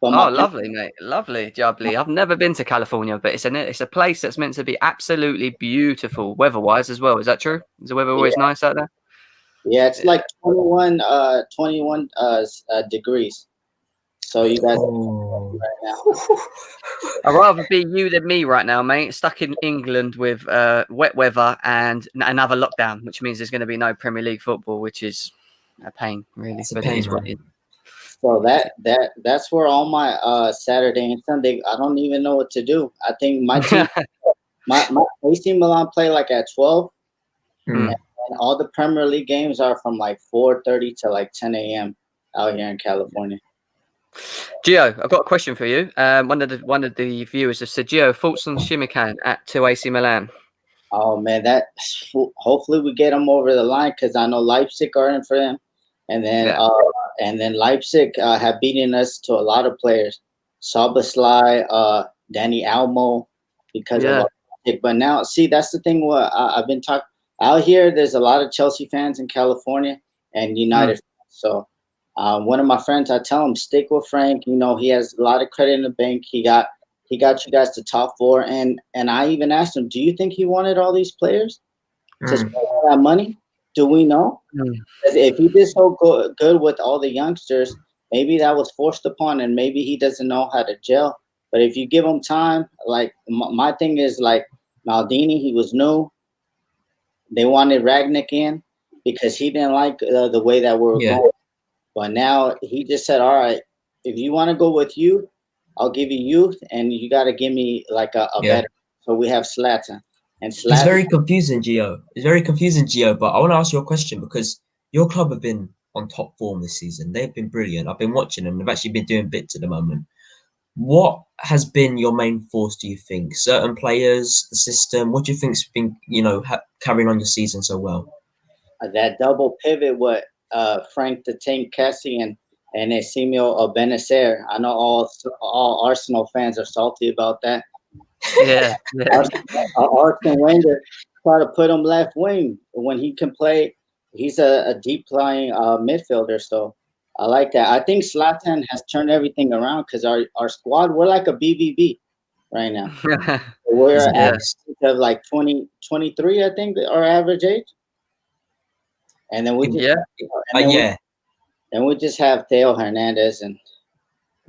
But lovely, mate. Lovely, jubbly. I've never been to California, but it's a place that's meant to be absolutely beautiful weather-wise as well. Is that true? Is the weather always nice out there? Yeah, it's 21 degrees. So you guys right now. I'd rather be you than me right now, mate. Stuck in England with wet weather and another lockdown, which means there's going to be no Premier League football, which is a pain, really. But it is what it is. So that's where all my Saturday and Sunday. I don't even know what to do. I think my team, my AC Milan play at 12, and all the Premier League games are from 4:30 to 10 a.m. out here in California. Gio, I've got a question for you. One of the viewers has said, Gio, thoughts on Shimikan at 2 AC Milan? Oh man, hopefully we get him over the line because I know Leipzig are in for him, and then Leipzig have beaten us to a lot of players, Szoboszlai, Danny Almo, because of Leipzig. But now, see, that's the thing. What I've been talking out here, there's a lot of Chelsea fans in California and United fans. So one of my friends, I tell him stick with Frank. He has a lot of credit in the bank. He got you guys to top 4, and I even asked him, do you think he wanted all these players to spend all that money? Do we know? If he did so good with all the youngsters, maybe that was forced upon, and maybe he doesn't know how to gel. But if you give him time, my thing is Maldini, he was new. They wanted Ragnick in because he didn't like the way that we were going. But now he just said, all right, if you want to go with youth, I'll give you youth, and you got to give me a better. So we have Zlatan. And It's very confusing, Gio. It's very confusing, Gio. But I want to ask you a question because your club have been on top form this season. They've been brilliant. I've been watching them. They've actually been doing bits at the moment. What has been your main force, do you think? Certain players, the system? What do you think's been, carrying on your season so well? That double pivot with Frank the Tank Kessie and Esimio Benacer. I know all Arsenal fans are salty about that. Yeah. Arsene Wenger try to put him left wing when he can play. He's a deep lying midfielder, so I like that. I think Zlatan has turned everything around because our squad, we're like a BVB right now. We're at of like 23, I think, our average age. And then we just and we just have Theo Hernandez, and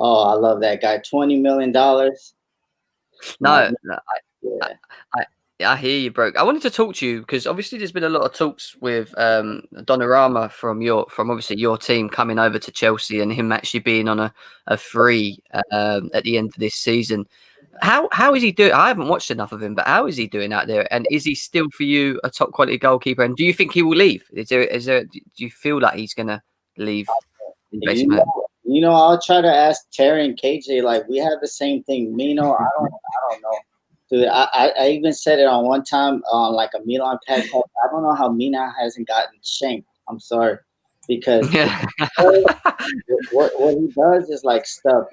I love that guy. $20 million. I hear you, bro. I wanted to talk to you because obviously there's been a lot of talks with Donnarumma from obviously your team coming over to Chelsea and him actually being on a free at the end of this season. How is he doing? I haven't watched enough of him, but how is he doing out there? And is he still for you a top quality goalkeeper? And do you think he will leave? Is there? Do you feel like he's gonna leave? I'll try to ask Terry and KJ. Like we have the same thing. Mino, I don't know. Dude, I even said it on one time on like a Milan podcast. I don't know how Mina hasn't gotten shanked. I'm sorry, because what he does is like stuff.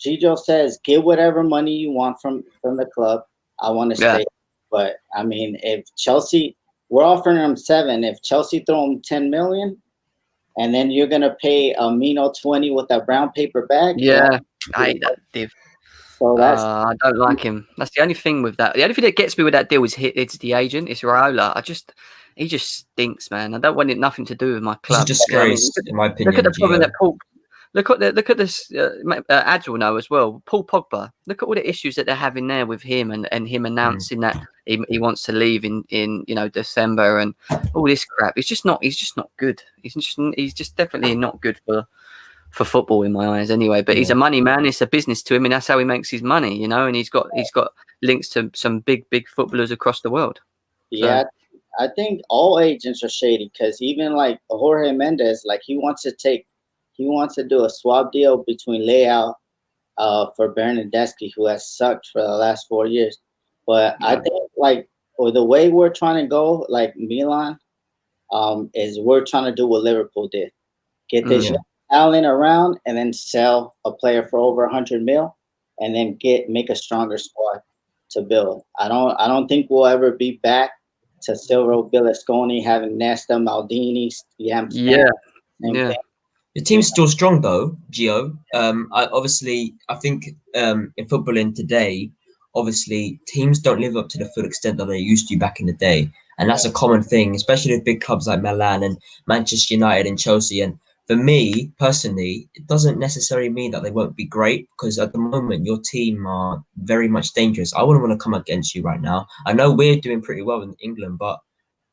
Gijo says, "Get whatever money you want from the club. I want to stay." But I mean, if Chelsea, we're offering him 7. If Chelsea throw him 10 million, and then you're gonna pay Mino 20 with that brown paper bag. Yeah, I hate that div. So I don't like him. That's the only thing with that. The only thing that gets me with that deal is it's the agent. It's Raiola. He just stinks, man. I don't want nothing to do with my club. He's a disgrace, in my opinion. Look at the problem that Paul. Look at this. Ads will know as well. Paul Pogba. Look at all the issues that they're having there with him and him announcing that he wants to leave in December and all this crap. He's just not good. He's just definitely not good for football in my eyes anyway, but he's a money man. It's a business to him, and that's how he makes his money, and he's got links to some big footballers across the world. Yeah, I think all agents are shady because even like Jorge Mendes, like he wants to do a swap deal between Leao for Bernardeschi, who has sucked for the last 4 years. But I think like the way we're trying to go, like Milan, is we're trying to do what Liverpool did. Get this talent around and then sell a player for over 100 mil and then make a stronger squad to build. I don't think we'll ever be back to Silvio Berlusconi having Nesta, Maldini, The team's still strong though, Gio. I think in footballing today, obviously teams don't live up to the full extent that they used to back in the day. And that's a common thing, especially with big clubs like Milan and Manchester United and Chelsea. And for me, personally, it doesn't necessarily mean that they won't be great because at the moment, your team are very much dangerous. I wouldn't want to come against you right now. I know we're doing pretty well in England, but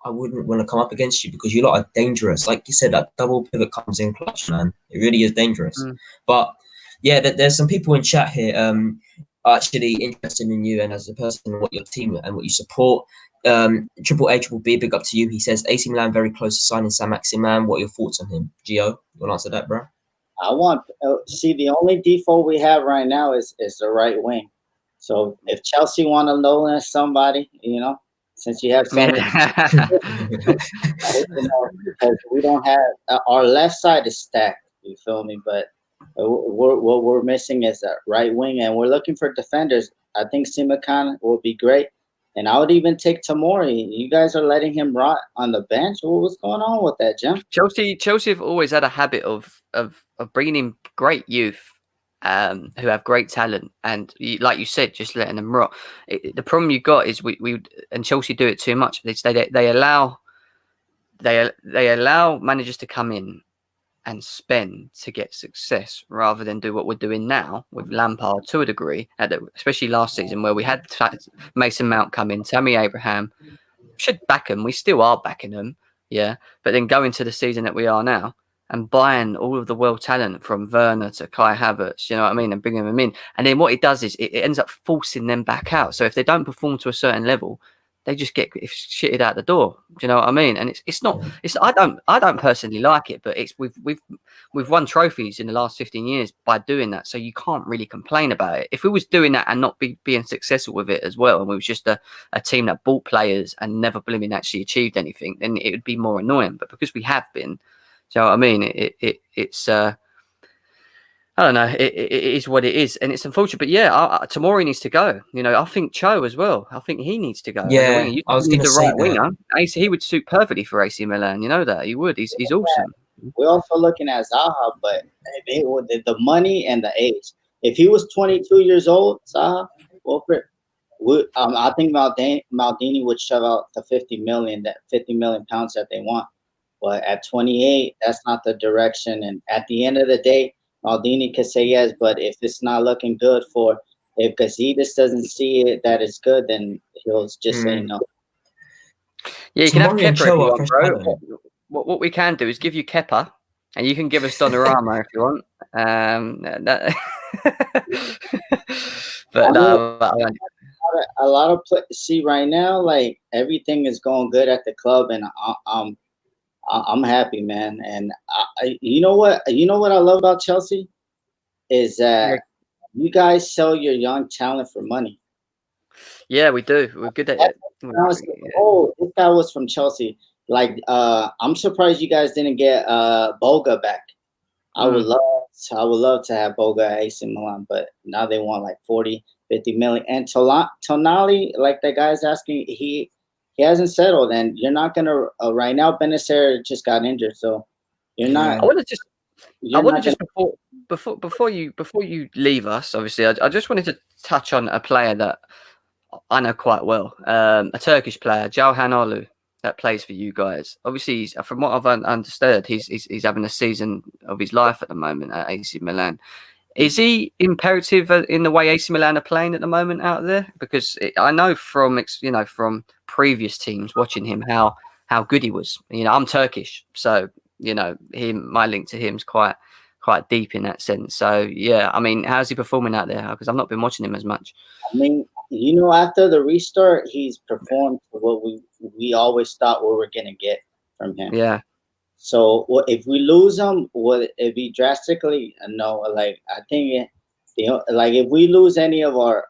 I wouldn't want to come up against you because you lot are dangerous. Like you said, that double pivot comes in clutch, man. It really is dangerous. But yeah, there's some people in chat here actually interested in you and as a person and what your team and what you support. Triple B, big up to you. He says AC Milan very close to signing Sam Maximan. What are your thoughts on him? Gio, you want to answer that, bro? I want the only default we have right now is the right wing. So if Chelsea want to loan us somebody, since you have somebody, because we don't have our left side is stacked. You feel me? But what we're missing is a right wing, and we're looking for defenders. I think Simakan will be great. And I would even take Tamori. You guys are letting him rot on the bench. What's going on with that, Jim? Chelsea have always had a habit of bringing in great youth who have great talent, and like you said, just letting them rot. The problem you got is we and Chelsea do it too much. They allow managers to come in and spend to get success rather than do what we're doing now with Lampard to a degree, especially last season where we had Mason Mount come in, Tammy Abraham, should back him. We still are backing them, but then go into the season that we are now and buying all of the world talent from Werner to Kai Havertz, you know what I mean, and bringing them in. And then what it does is it ends up forcing them back out. So if they don't perform to a certain level, they just get shitted out the door. Do you know what I mean? And it's not. I don't personally like it, but we've won trophies in the last 15 years by doing that. So you can't really complain about it. If we was doing that and not being successful with it as well, and we was just a team that bought players and never blooming actually achieved anything, then it would be more annoying. But because we have been, do you know what I mean? It's I don't know. It is what it is, and it's unfortunate. But yeah, Tomori needs to go. You know, I think Cho as well. I think he needs to go. Yeah, you I was need going to the say right that. winger. He would suit perfectly for AC Milan. You know that he would. He's awesome. We're also looking at Zaha, but the money and the age. If he was 22 years old, Zaha, I think Maldini would shove out the 50 million pounds that they want. But at 28, that's not the direction. And at the end of the day, Maldini could say yes, but if it's not looking good if Gazidis doesn't see it that it's good, then he'll just say no. Yeah, you can have Kepa if you want, bro. What we can do is give you Kepa, and you can give us Donnarumma if you want. But no, a lot of see right now, like everything is going good at the club, and I'm happy, man. And you know what I love about Chelsea is that you guys sell your young talent for money. Yeah, we do. We're good at it. Oh, this guy was from Chelsea. Like, I'm surprised you guys didn't get Boga back. I would love to have Boga at AC Milan, but now they want like 40, 50 million. And Tonali, like the guy's asking, he hasn't settled, and you're not gonna right now. Benacer just got injured, so you're not. I want to just before you leave us. Obviously, I just wanted to touch on a player that I know quite well, a Turkish player, Calhanoglu, that plays for you guys. Obviously, from what I've understood, he's having a season of his life at the moment at AC Milan. Is he imperative in the way AC Milan are playing at the moment out there? Because I know from previous teams watching him how good he was. You know, I'm Turkish, so you know my link to him is quite deep in that sense. So yeah, I mean, how's he performing out there? Because I've not been watching him as much. I mean, you know, after the restart, he's performed what we always thought we were gonna get from him. Yeah. So if we lose him, would it be drastically? No, like I think, like if we lose any of our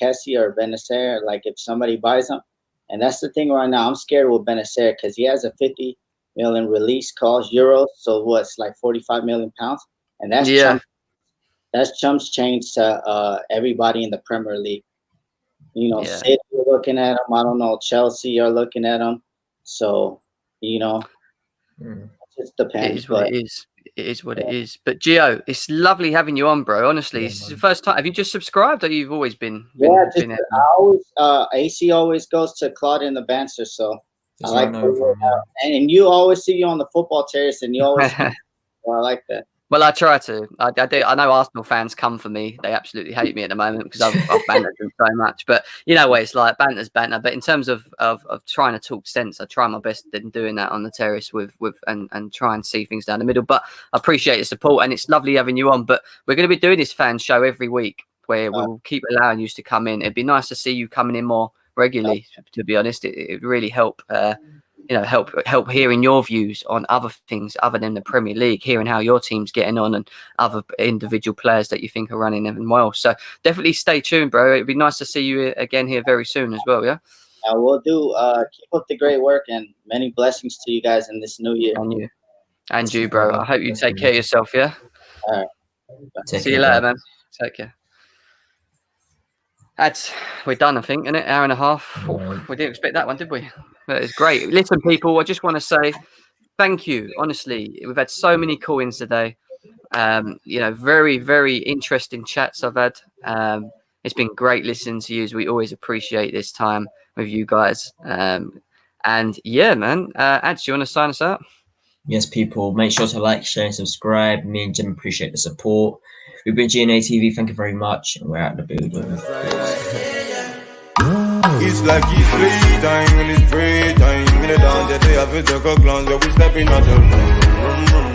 Kessie or Benacer, like if somebody buys him, and that's the thing right now, I'm scared with Benacer because he has a 50 million release cost euros, so what's like 45 million pounds, and that's chumps change to everybody in the Premier League. You know, City are looking at him. I don't know, Chelsea are looking at him. So you know. It just depends. It is what it is. It is what it is. But Gio, it's lovely having you on, bro. Honestly, this is the first time. Have you just subscribed, or you've always been? I always AC always goes to Claude in the banter, so I like. And you always see you on the football terrace, and you always. Well, I like that. Well, I try to. I do. I know Arsenal fans come for me. They absolutely hate me at the moment because I've bantered them so much. But you know what it's like, banter's banter. But in terms of trying to talk sense, I try my best in doing that on the terrace and try and see things down the middle. But I appreciate the support, and it's lovely having you on. But we're going to be doing this fan show every week where we'll keep allowing you to come in. It'd be nice to see you coming in more regularly. To be honest, it really help. Help hearing your views on other things other than the Premier League, hearing how your team's getting on and other individual players that you think are running them well. So definitely stay tuned, bro. It'd be nice to see you again here very soon as well, yeah? I will do. Keep up the great work and many blessings to you guys in this new year. And you, bro. I hope you take care of yourself, yeah? All right. See you later, man. Take care. We're done, I think, isn't it? Hour and a half. Oh, we didn't expect that one, did we? But it's great. Listen, people, I just want to say thank you. Honestly, we've had so many call-ins today. Very, very interesting chats I've had. It's been great listening to you. We always appreciate this time with you guys. And yeah, man. Ads, do you want to sign us out? Yes, people. Make sure to like, share, and subscribe. Me and Jim appreciate the support. We've been GNA TV. Thank you very much. And we're out the building. It's like it's playtime, and it's free time. In the dance, they have it, the clock, we stepping out the room.